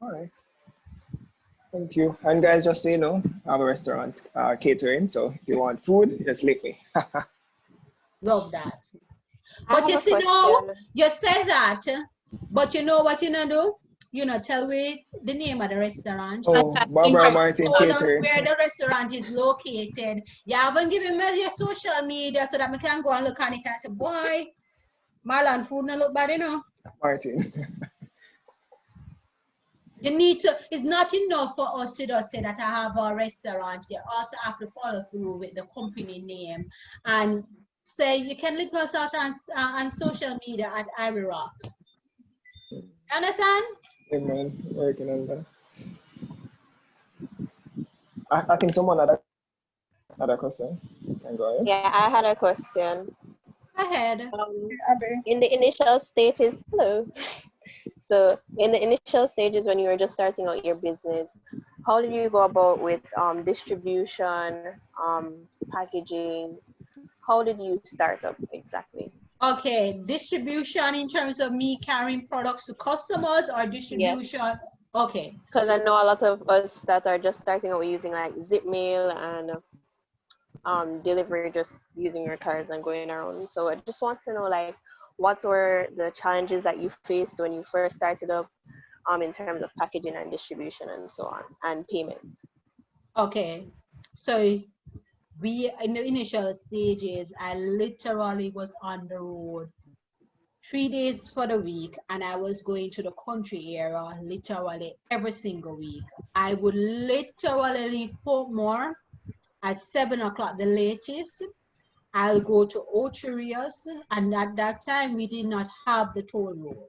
All right. Thank you. And guys, just so you know, I have a restaurant catering. So if you want food, just link me. Love that. But you see, no, you said that, but you know what you know do? You know, tell me the name of the restaurant. Oh, Barbara Martin Catering. Where the restaurant is located. You haven't given me your social media so that we can go and look on it and say, boy, Marlon food no look bad, you know. Martin. You need to, it's not enough for us to just say that I have a restaurant. You also have to follow through with the company name and say you can link us out on social media at Ivory Rock. Understand? Amen. Working on that. I think someone had a question. Can go ahead. Yeah, I had a question. Go ahead. Abby. In the initial stages, hello. So in the initial stages when you were just starting out your business, how did you go about with distribution, packaging? How did you start up exactly? Okay, distribution in terms of me carrying products to customers or Yes, distribution? Okay. because I know a lot of us that are just starting out using like zip mail and delivery, just using your cars and going around. So I just want to know like what were the challenges that you faced when you first started up in terms of packaging and distribution and so on and payments. Okay. So we in the initial stages, I literally was on the road 3 days for the week, and I was going to the country area literally every single week. I would literally leave Portmore at 7 o'clock the latest. I'll go to Ocherius, and at that time we did not have the toll road.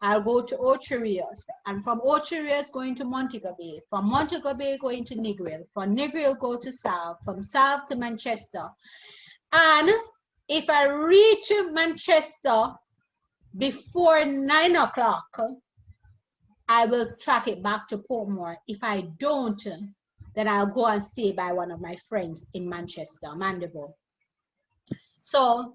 I'll go to Ocherius, and from Ocherius going to Montego Bay, from Montego Bay going to Negril, from Negril go to South, from South to Manchester. And if I reach Manchester before 9 o'clock, I will track it back to Portmore. If I don't, then I'll go and stay by one of my friends in Manchester, Mandeville. So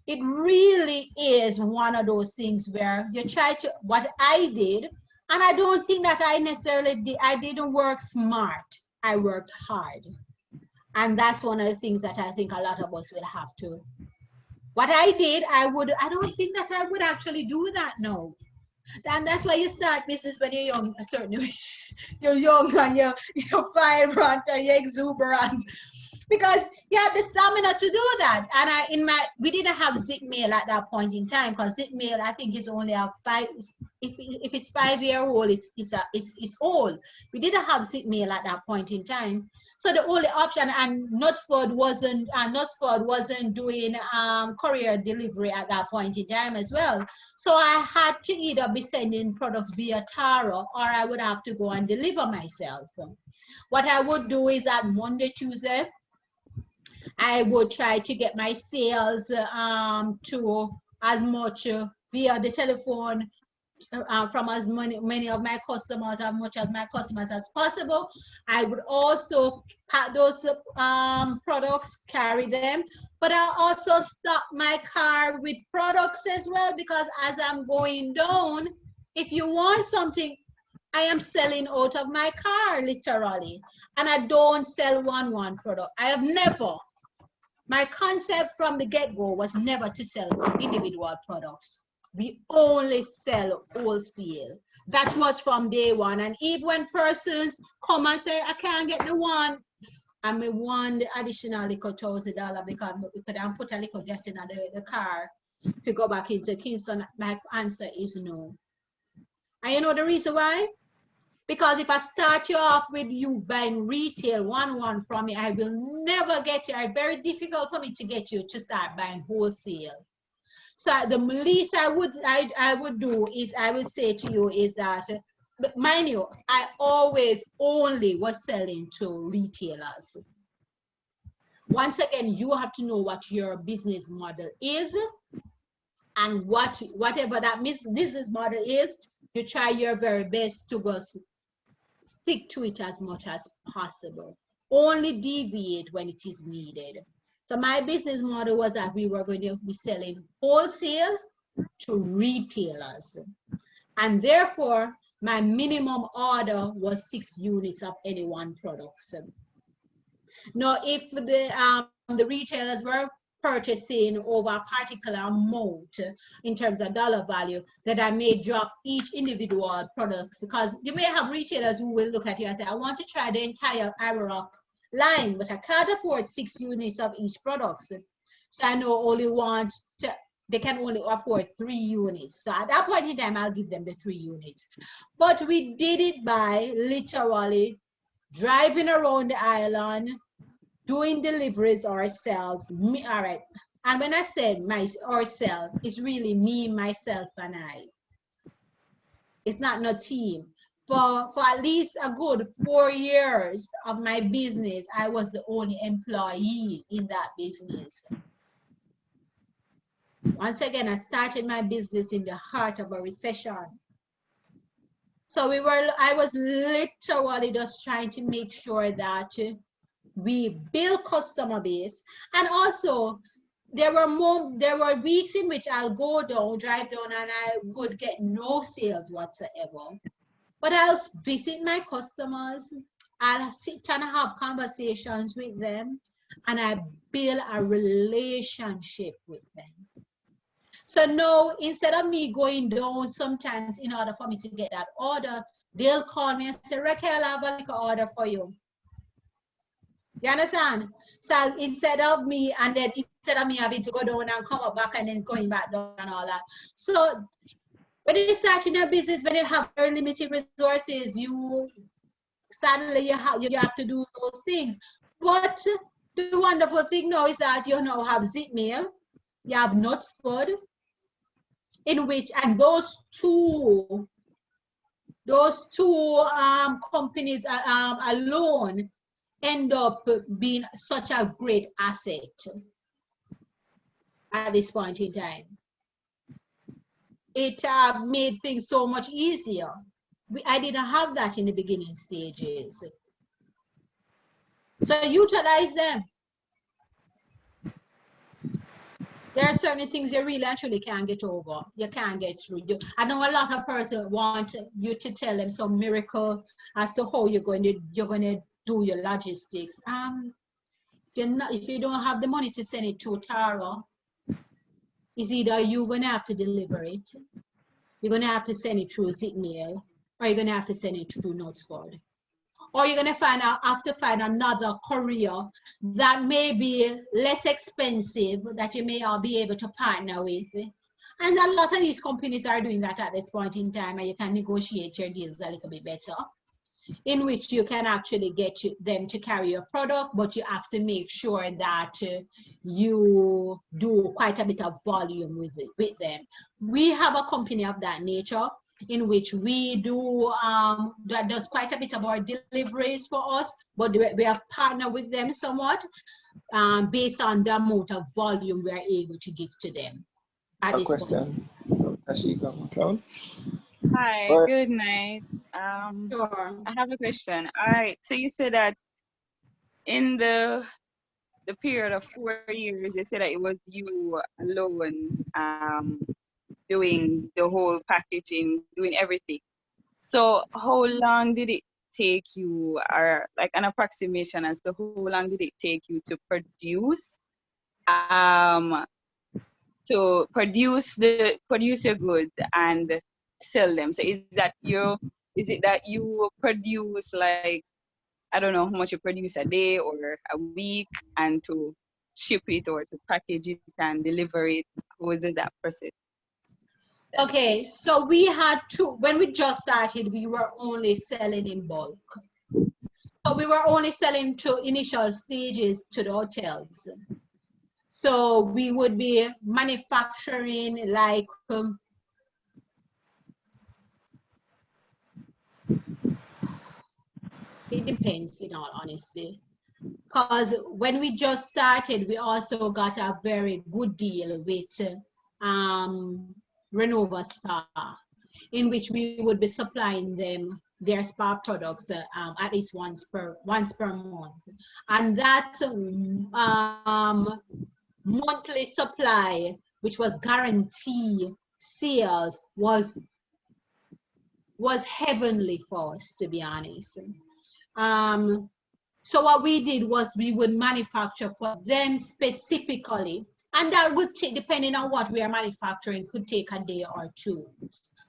it really is one of those things where you try to, what I did, and I don't think that I necessarily did, I didn't work smart, I worked hard. And that's one of the things that I think a lot of us will have to. What I did, I don't think that I would actually do that now. And that's why you start business when you're young, certainly. You're young and you're vibrant and you're exuberant. Because you have the stamina to do that. And we didn't have zip mail at that point in time, because zip mail I think is only a if it's 5-year-old, it's old. We didn't have zip mail at that point in time. So the only option, and Nutsford wasn't doing courier delivery at that point in time as well. So I had to either be sending products via Tara, or I would have to go and deliver myself. What I would do is that Monday, Tuesday, I would try to get my sales to as much via the telephone from as many of my customers, as much as my customers as possible. I would also pack those products, carry them, but I also stock my car with products as well, because as I'm going down, if you want something, I am selling out of my car literally, and I don't sell one product. I have never. My concept from the get-go was never to sell individual products. We only sell wholesale. That was from day one. And even when persons come and say, I can't get the one, I may want the additional $1,000 because we could put a little gas in the car to go back into Kingston. My answer is no. And you know the reason why? Because if I start you off with you buying retail one from me, I will never get you. It's very difficult for me to get you to start buying wholesale. So the least I would do is, I would say to you is that, mind you, I always only was selling to retailers. Once again, you have to know what your business model is, and whatever that business model is, you try your very best to go stick to it as much as possible. Only deviate when it is needed. So my business model was that we were going to be selling wholesale to retailers. And therefore, my minimum order was 6 units of any one product. Now, if the retailers were purchasing over a particular amount in terms of dollar value, that I may drop each individual products, because you may have retailers who will look at you and say, I want to try the entire Irock line, but I can't afford 6 units of each product. So I know they can only afford 3 units. So at that point in time, I'll give them the 3 units. But we did it by literally driving around the island, doing deliveries ourselves. All right. And when I said ourselves, it's really me, myself, and I. It's not no team. For at least a good 4 years of my business, I was the only employee in that business. Once again, I started my business in the heart of a recession. So I was literally just trying to make sure that we build customer base. And also there were weeks in which I'll drive down, and I would get no sales whatsoever. But I'll visit my customers, I'll sit and have conversations with them, and I build a relationship with them. So now, instead of me going down sometimes in order for me to get that order, they'll call me and say, Racquel, I have a little order for you. You understand? So instead of me having to go down and come up back and then going back down and all that. So when you start in a business, when you have very limited resources, suddenly you have to do those things. But the wonderful thing now is that you now have Zipmail, you have Nutspod, in which, and those two companies alone end up being such a great asset at this point in time. It made things so much easier. I didn't have that in the beginning stages. So utilize them. There are certain things you really actually can't get over. You can't get through. I know a lot of persons want you to tell them some miracle as to how you're going to do your logistics. If you don't have the money to send it to Taro, it's either you're going to have to deliver it, you're going to have to send it through Zipmail, or you're going to have to send it through Notespot. Or you're going to have to find another courier that may be less expensive, that you may all be able to partner with. And a lot of these companies are doing that at this point in time, and you can negotiate your deals a little bit better, in which you can actually get them to carry your product, but you have to make sure that you do quite a bit of volume with them. We have a company of that nature, in which we do that does quite a bit of our deliveries for us, but we have partnered with them somewhat based on the amount of volume we are able to give to them. A question from Tashika McLeod. Hi, good night. Sure. I have a question. All right, so you said that in the period of 4 years, you said that it was you alone doing the whole packaging, doing everything. So how long did it take you, or like an approximation as to how long did it take you to produce your goods and sell them? So is it that you produce, like, I don't know how much you produce a day or a week, and to ship it or to package it and deliver it? How was it that process? Okay, so we had when we just started, we were only selling in bulk. So we were only selling to initial stages to the hotels. So we would be manufacturing like it depends, in all honesty. Because when we just started, we also got a very good deal with Renova Spa, in which we would be supplying them their spa products at least once per month. And that monthly supply, which was guaranteed sales, was heavenly for us, to be honest. So what we did was we would manufacture for them specifically, and that would take, depending on what we are manufacturing, could take a day or two.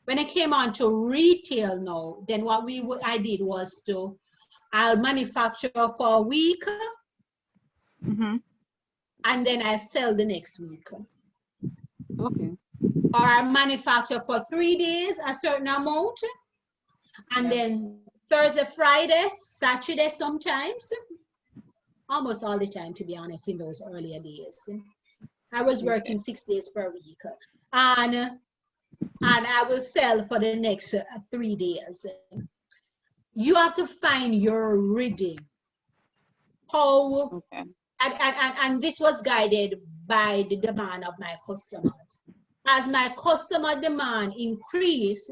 When it came on to retail now, then what I did was I'll manufacture for a week, and then I sell the next week. Okay. Or I manufacture for 3 days, a certain amount, and then Thursday, Friday, Saturday sometimes, almost all the time, to be honest, in those earlier days. I was working 6 days per week, and I will sell for the next 3 days. You have to find your rhythm. How and this was guided by the demand of my customers. As my customer demand increased,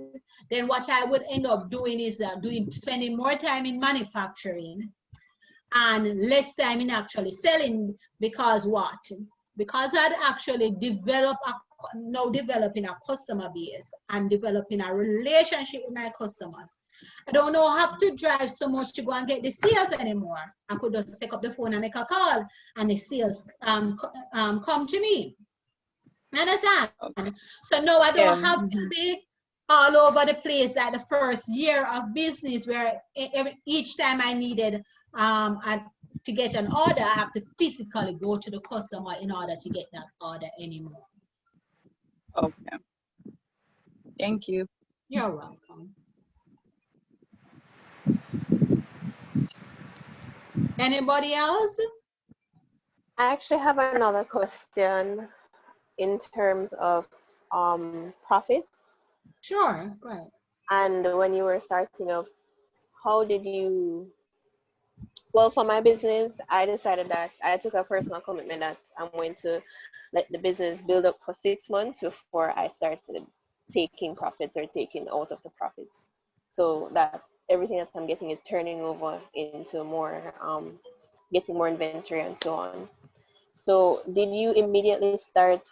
then what I would end up doing is spending more time in manufacturing and less time in actually selling, because what? Because I'd actually developing a customer base and developing a relationship with my customers. I don't have to drive so much to go and get the sales anymore. I could just pick up the phone and make a call, and the sales come to me. Understand? So no, I don't have to be all over the place like the first year of business, where each time I needed to get an order, I have to physically go to the customer in order to get that order anymore. Okay. Thank you. You're welcome. Anybody else? I actually have another question in terms of profit. Sure, right. And when you were starting up, how did you, well, for my business, I decided that I took a personal commitment that I'm going to let the business build up for 6 months before I started taking profits or taking out of the profits. So that everything that I'm getting is turning over into more, getting more inventory and so on. So did you immediately start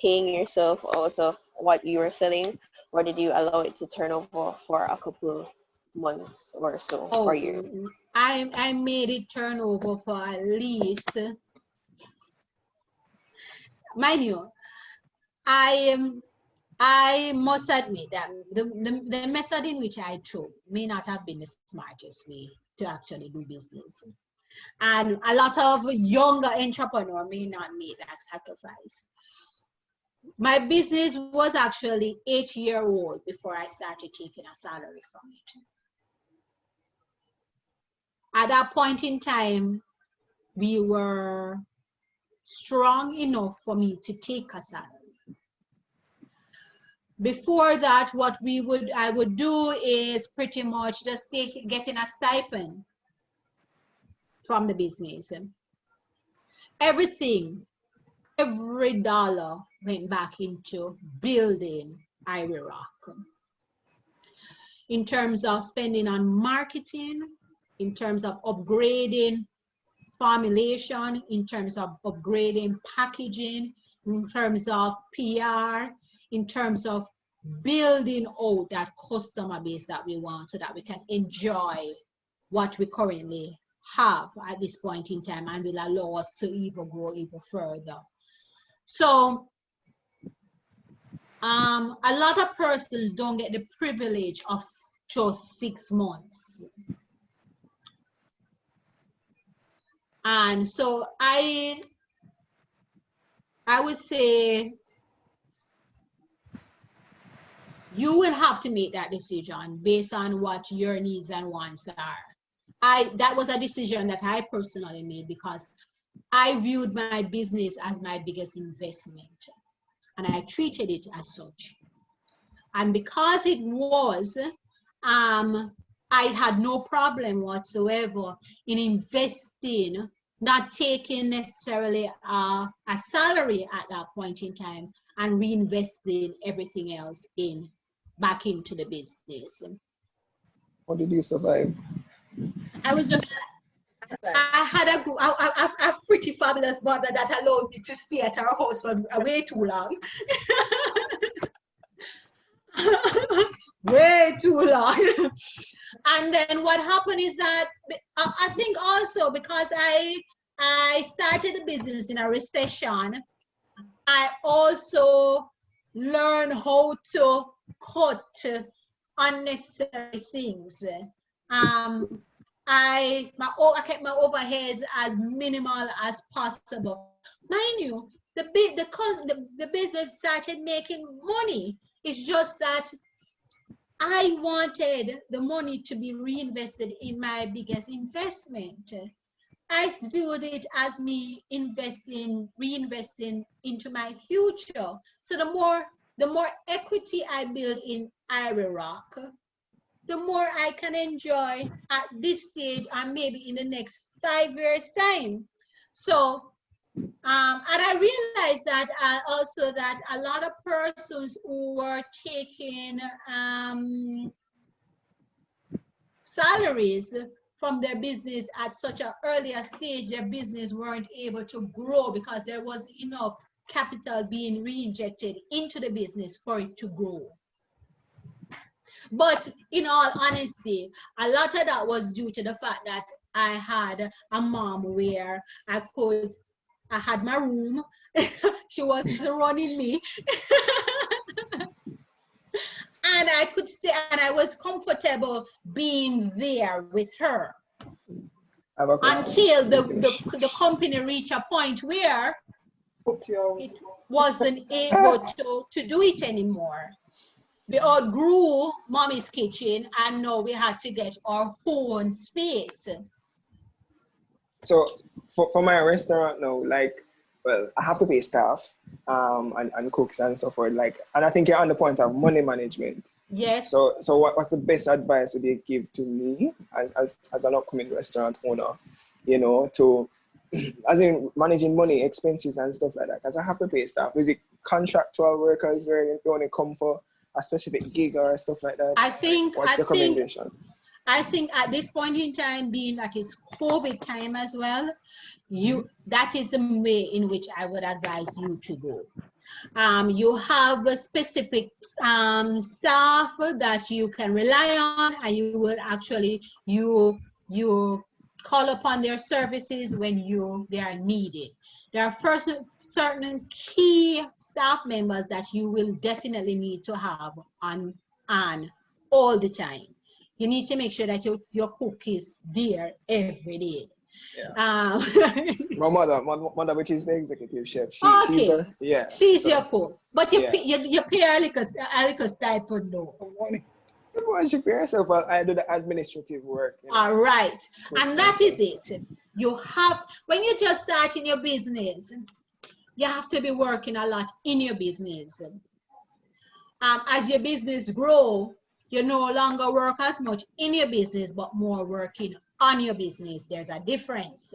paying yourself out of what you were selling, or did you allow it to turn over for a couple months or so, or years? I made it turn over for at least, mind you, I must admit that the method in which I took may not have been the smartest way to actually do business. And a lot of younger entrepreneurs may not make that sacrifice. My business was actually 8-year-old before I started taking a salary from it. At that point in time, we were strong enough for me to take a salary. Before that, what I would do is pretty much just getting a stipend from the business. Every dollar went back into building Rock. In terms of spending on marketing, in terms of upgrading formulation, in terms of upgrading packaging, in terms of PR, in terms of building out that customer base that we want so that we can enjoy what we currently have at this point in time and will allow us to even grow even further. So a lot of persons don't get the privilege of just 6 months. And so I would say you will have to make that decision based on what your needs and wants are. That was a decision that I personally made because I viewed my business as my biggest investment, and I treated it as such. And because it was, I had no problem whatsoever in investing, not taking necessarily a salary at that point in time and reinvesting everything else back into the business. How did you survive? I was just. I had a pretty fabulous mother that allowed me to stay at her house for way too long. Way too long. And then what happened is that I think also because I started the business in a recession, I also learned how to cut unnecessary things. I kept my overheads as minimal as possible. Mind you, the business started making money. It's just that I wanted the money to be reinvested in my biggest investment. I viewed it as me reinvesting into my future. So the more equity I build in Rock, the more I can enjoy at this stage and maybe in the next 5 years time. So and I realized that also that a lot of persons who were taking salaries from their business at such an earlier stage, their business weren't able to grow because there was enough capital being reinjected into the business for it to grow. But in all honesty, a lot of that was due to the fact that I had a mom where I had my room. She was running me. And I could stay, and I was comfortable being there with her until the company reached a point where it wasn't able to do it anymore. We outgrew mommy's kitchen, and now we had to get our own space. So for my restaurant now, like, well, I have to pay staff and cooks and so forth. Like, and I think you're on the point of money management. Yes. So what's the best advice would you give to me as an upcoming restaurant owner, you know, to as in managing money, expenses and stuff like that? Because I have to pay staff. Is it contractual workers where they only come for a specific gig or stuff like that? What's the recommendation? I think at this point in time, being that it's COVID time as well, that is the way in which I would advise you to go. You have a specific staff that you can rely on, and you will actually you call upon their services when they are needed. There are certain key staff members that you will definitely need to have on all the time. You need to make sure that your cook is there every day. Yeah. My mother, which is the executive chef. She's your cook, but you pay a little stipend though. Everyone should pay yourself. I do the administrative work. You know. All right, and that is it. You have, when you just start in your business, you have to be working a lot in your business. As your business grow, you no longer work as much in your business, but more working on your business. There's a difference.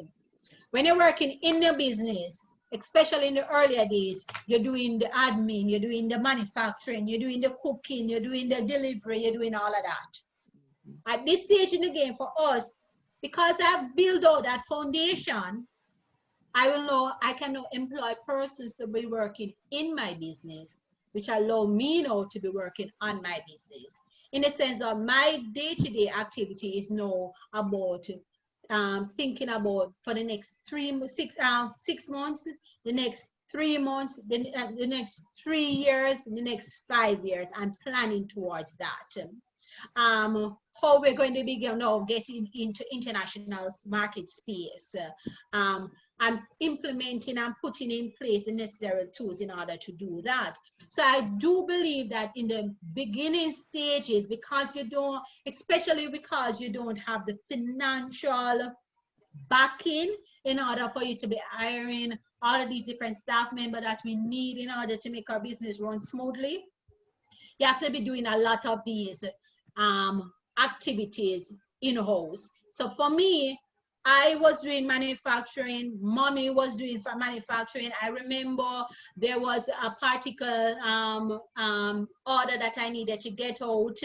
When you're working in your business, especially in the earlier days, you're doing the admin, you're doing the manufacturing, you're doing the cooking, you're doing the delivery, you're doing all of that. At this stage in the game for us, because I've built out that foundation, I will know I can now employ persons to be working in my business, which allow me now to be working on my business. In the sense of my day-to-day activity is now about thinking about for the next 6 months, the next 3 months, the next 3 years, the next 5 years. I'm planning towards that. How we're going to begin now getting into international market space. I'm implementing and putting in place the necessary tools in order to do that. So I do believe that in the beginning stages, because especially because you don't have the financial backing in order for you to be hiring all of these different staff members that we need in order to make our business run smoothly, you have to be doing a lot of these activities in-house. So for me, I was doing manufacturing, mommy was doing manufacturing. I remember there was a particular order that I needed to get out.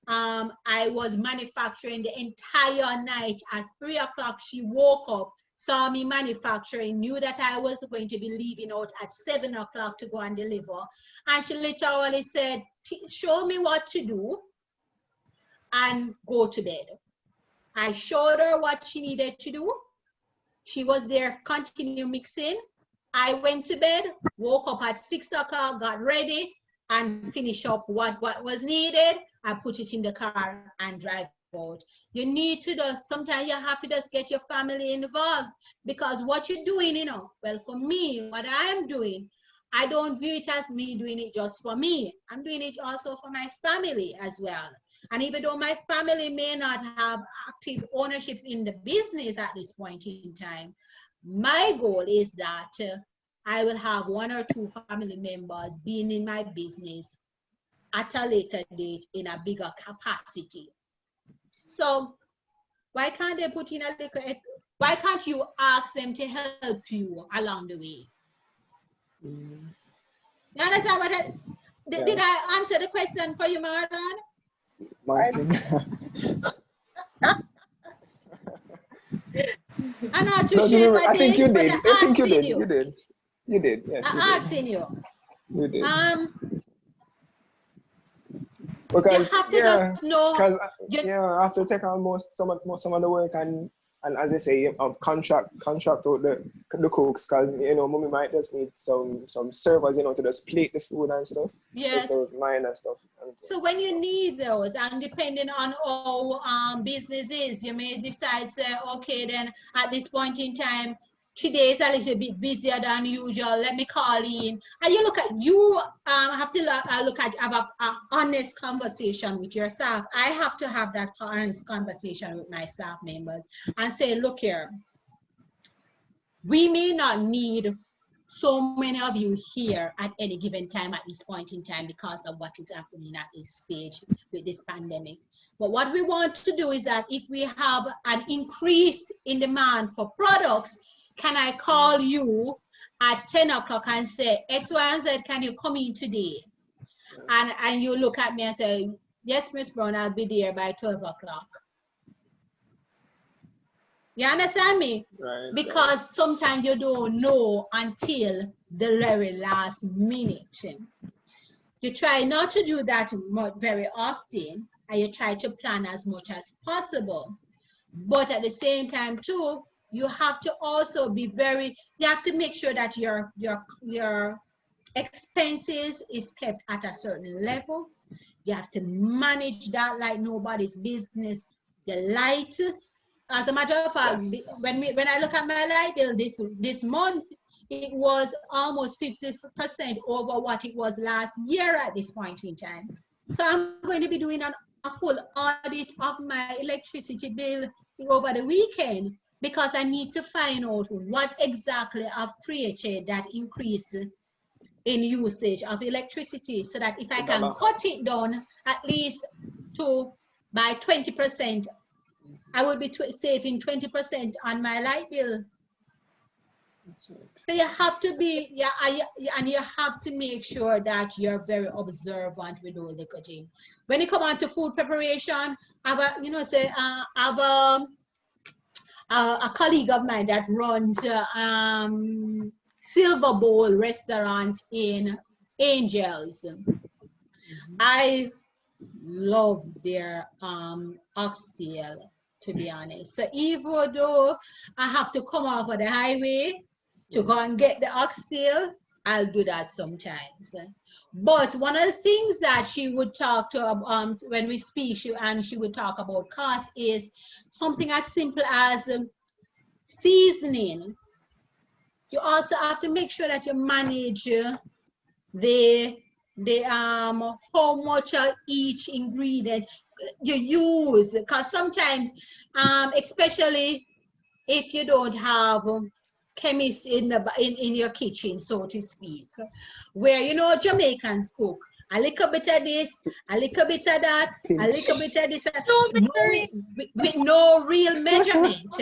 I was manufacturing the entire night. At 3 o'clock, she woke up, saw me manufacturing, knew that I was going to be leaving out at 7 o'clock to go and deliver. And she literally said, show me what to do and go to bed. I showed her what she needed to do. She was there, continue mixing. I went to bed, woke up at 6 o'clock, got ready, and finished up what was needed. I put it in the car and drive out. You need to sometimes you have to just get your family involved, because what you're doing, well, for me, what I'm doing, I don't view it as me doing it just for me. I'm doing it also for my family as well. And even though my family may not have active ownership in the business at this point in time, my goal is that I will have 1 or 2 family members being in my business at a later date in a bigger capacity. So why can't they put in a little Why can't you ask them to help you along the way? You understand what did I answer the question for you, Martin? Martin. I'm not too No, sure if I think you did. I think you did. you. You did. You did. Yes, you I'm did. asking you. You did. Because you have to just know. Because I have to take on some of the work and as I say, contract out the cooks, because mommy might just need some servers, to just plate the food and stuff. Yes. Just those minor stuff. So when you need those, and depending on how business is, you may decide, say, okay, then at this point in time, today is a little bit busier than usual. Let me call in. And you have to have an honest conversation with your staff. I have to have that honest conversation with my staff members and say, look here, we may not need so many of you here at any given time at this point in time because of what is happening at this stage with this pandemic. But what we want to do is that if we have an increase in demand for products, can I call you at 10 o'clock and say, X, Y, and Z, can you come in today? And you look at me and say, yes, Miss Brown, I'll be there by 12 o'clock. You understand me? Right. Because sometimes you don't know until the very last minute. You try not to do that very often, and you try to plan as much as possible. But at the same time too, you have to also be you have to make sure that your expenses is kept at a certain level. You have to manage that like nobody's business. The light, as a matter of fact, yes. when I look at my light bill this month, it was almost 50% over what it was last year at this point in time. So I'm going to be doing a full audit of my electricity bill over the weekend because I need to find out what exactly I've created that increase in usage of electricity, so that if I can cut it down at least by 20%, I will be saving 20% on my light bill. That's right. So you have to be, and you have to make sure that you're very observant with all the cooking. When it comes on to food preparation, I have a colleague of mine that runs Silver Bowl restaurant in Angels. I love their oxtail, to be honest. So even though I have to come off of the highway to go and get the oxtail, I'll do that sometimes. But one of the things that she would talk to when we speak, she would talk about cost is something as simple as seasoning. You also have to make sure that you manage how much of each ingredient you use, because sometimes especially if you don't have chemists in your kitchen, so to speak, where Jamaicans cook a little bit of this, a little bit of that, a little bit of this, with no real measurement.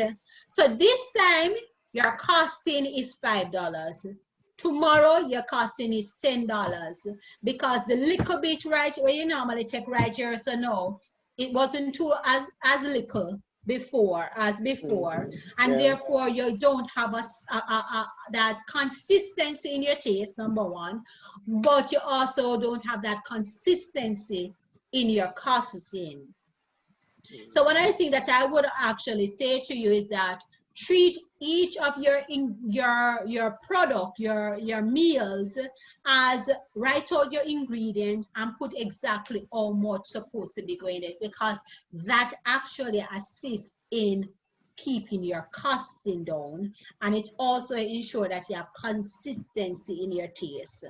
So this time your costing is $5. Tomorrow your costing is $10, because the little bit right where you normally take right here, so no, it wasn't too as little before, and therefore you don't have that consistency in your taste, number one, but you also don't have that consistency in your costing. So one other thing that I would actually say to you is that treat each of your product, your meals, as write out your ingredients and put exactly how much supposed to be going in, because that actually assists in keeping your costing down, and it also ensures that you have consistency in your taste.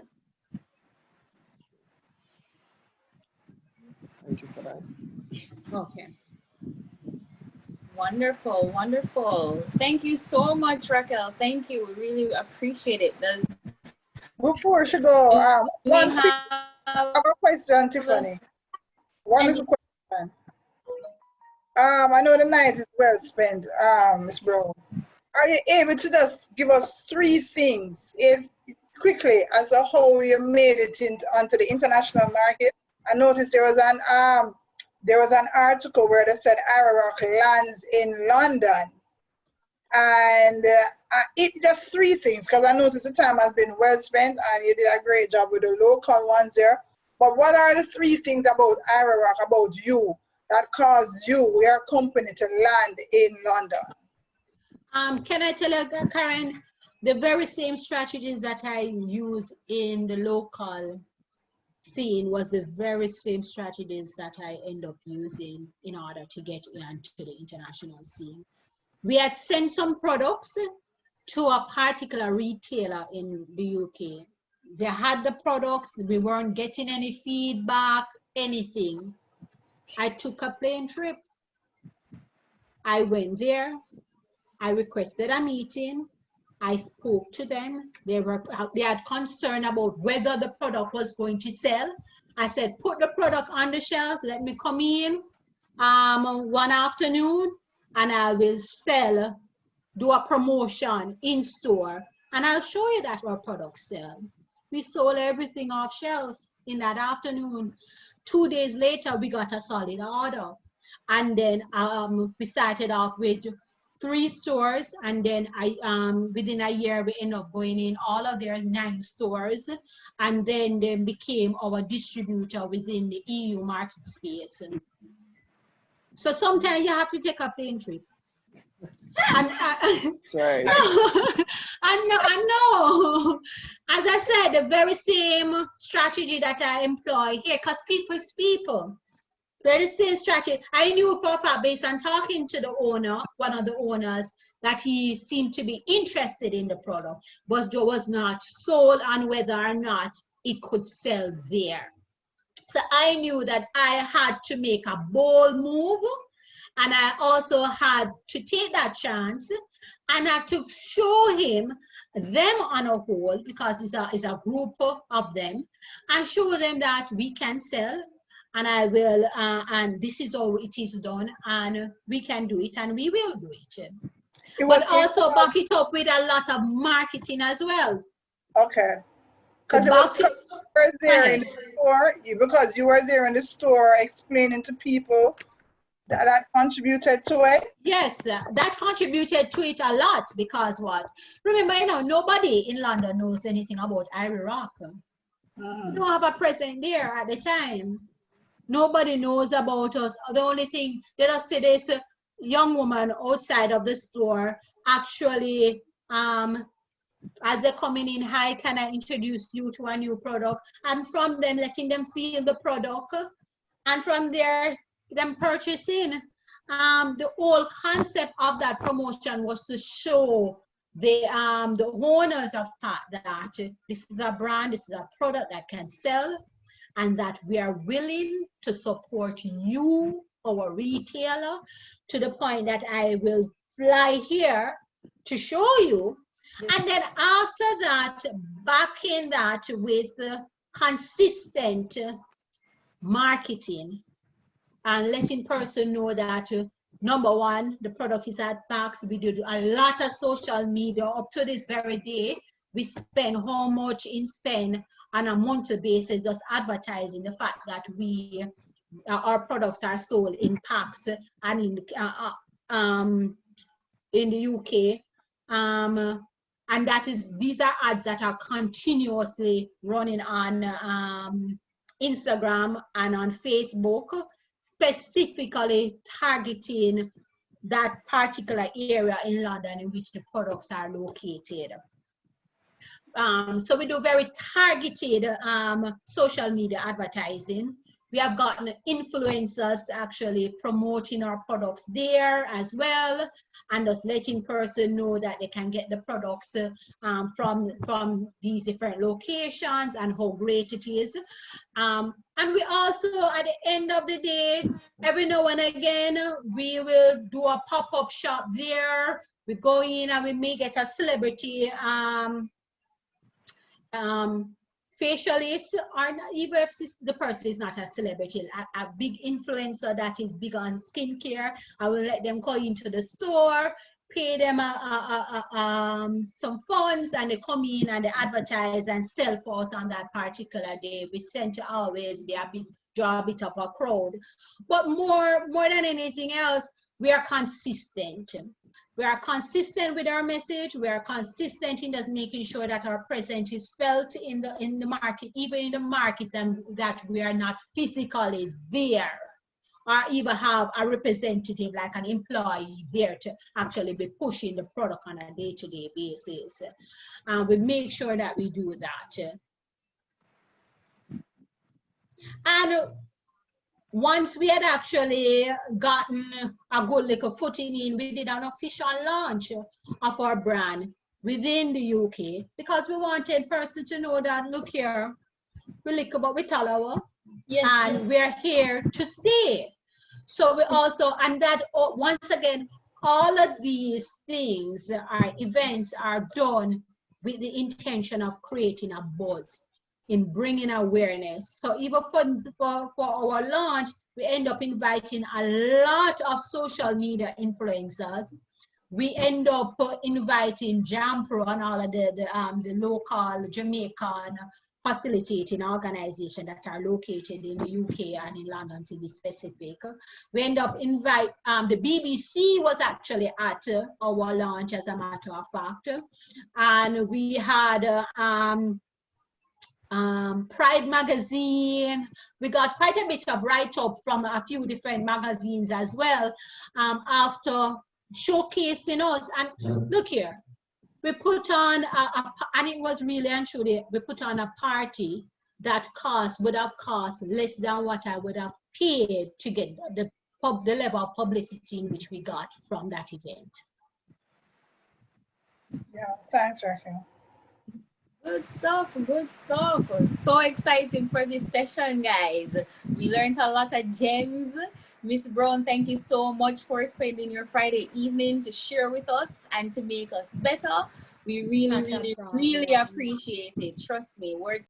Thank you for that. Okay. Wonderful, wonderful. Thank you so much, Racquel. Thank you. We really appreciate it. Before she go, I have a question, Tiffany. One little question. I know the night is well spent, Miss Brown. Are you able to just give us 3 things is quickly as to how you made it onto the international market? I noticed there was an article where they said Ararock lands in London, and it just 3 things, because I noticed the time has been well spent and you did a great job with the local ones there. But what are the 3 things about Ararock, about you, that caused you, your company, to land in London? Can I tell you, Karen, the very same strategies that I use in the local scene was the very same strategies that I end up using in order to get into the international scene. We had sent some products to a particular retailer in the UK. They had the products, we weren't getting any feedback, anything. I took a plane trip. I went there. I requested a meeting. I spoke to them. They had concern about whether the product was going to sell. I said, put the product on the shelf. Let me come in one afternoon and I will sell, do a promotion in store, and I'll show you that our products sell. We sold everything off shelf in that afternoon. 2 days later, we got a solid order. And then we started off with 3 stores, and then within a year we end up going in all of their 9 stores, and then they became our distributor within the EU market space. So sometimes you have to take a plane trip. And That's right. I know. As I said, the very same strategy that I employ here, because people's people. Very same strategy. I knew for a fact, based on talking to the owner, one of the owners, that he seemed to be interested in the product, but was not sold on whether or not it could sell there. So I knew that I had to make a bold move, and I also had to take that chance, and I had to show him them on a whole, because it's a group of them, and show them that we can sell. And I will, and this is how it is done, and we can do it, and we will do it. But also back it up with a lot of marketing as well. Okay. Because you were there in the store, because you were there in the store explaining to people that contributed to it? Yes, that contributed to it a lot, because what? Remember, nobody in London knows anything about Ararock. We don't have a presence there at the time. Nobody knows about us. The only thing, they just say this young woman outside of the store actually, as they're coming in, hi, can I introduce you to a new product? And from them, letting them feel the product. And from there, them purchasing. The whole concept of that promotion was to show the owners of that this is a brand, this is a product that can sell, and that we are willing to support you, our retailer, to the point that I will fly here to show you. And then after that, backing that with consistent marketing and letting person know that, number one, the product is at PAX. We do a lot of social media up to this very day. We spend how much in spend on a monthly basis just advertising the fact that our products are sold in PAX and in the UK. And these are ads that are continuously running on Instagram and on Facebook, specifically targeting that particular area in London in which the products are located. So we do very targeted social media advertising. We have gotten influencers actually promoting our products there as well, and just letting person know that they can get the products from these different locations and how great it is. And we also, at the end of the day, every now and again, we will do a pop-up shop there. We go in and we may get a celebrity facialist, or not, even if the person is not a celebrity, a big influencer that is big on skincare, I will let them go into the store, pay them some funds, and they come in and they advertise and sell for us on that particular day. We tend to always be draw a bit of a crowd. But more than anything else, we are consistent. We are consistent with our message. We are consistent in just making sure that our presence is felt in the market, even in the market, and that we are not physically there, or even have a representative like an employee there to actually be pushing the product on a day-to-day basis. And we make sure that we do that. And once we had actually gotten a good little footing in, we did an official launch of our brand within the UK, because we wanted person to know that, look here, we lick about we tell our, yes, and yes. we're here to stay. So we also, and that once again, all of these things, our events are done with the intention of creating a buzz, in bringing awareness. So even for our launch, we end up inviting a lot of social media influencers. We end up inviting Jampro and all of the local Jamaican facilitating organizations that are located in the UK and in London, to be specific. We end up invite the BBC was actually at our launch, as a matter of fact, and we had Pride magazine. We got quite a bit of write-up from a few different magazines as well, after showcasing us. And look here, we put on and it was really and truly, we put on a party that would have cost less than what I would have paid to get the level of publicity in which we got from that event. Yeah, thanks, Racquel. Good stuff, good stuff. So exciting for this session, guys. We learned a lot of gems. Miss Brown, thank you so much for spending your Friday evening to share with us and to make us better. We really, really, really appreciate it. Trust me, words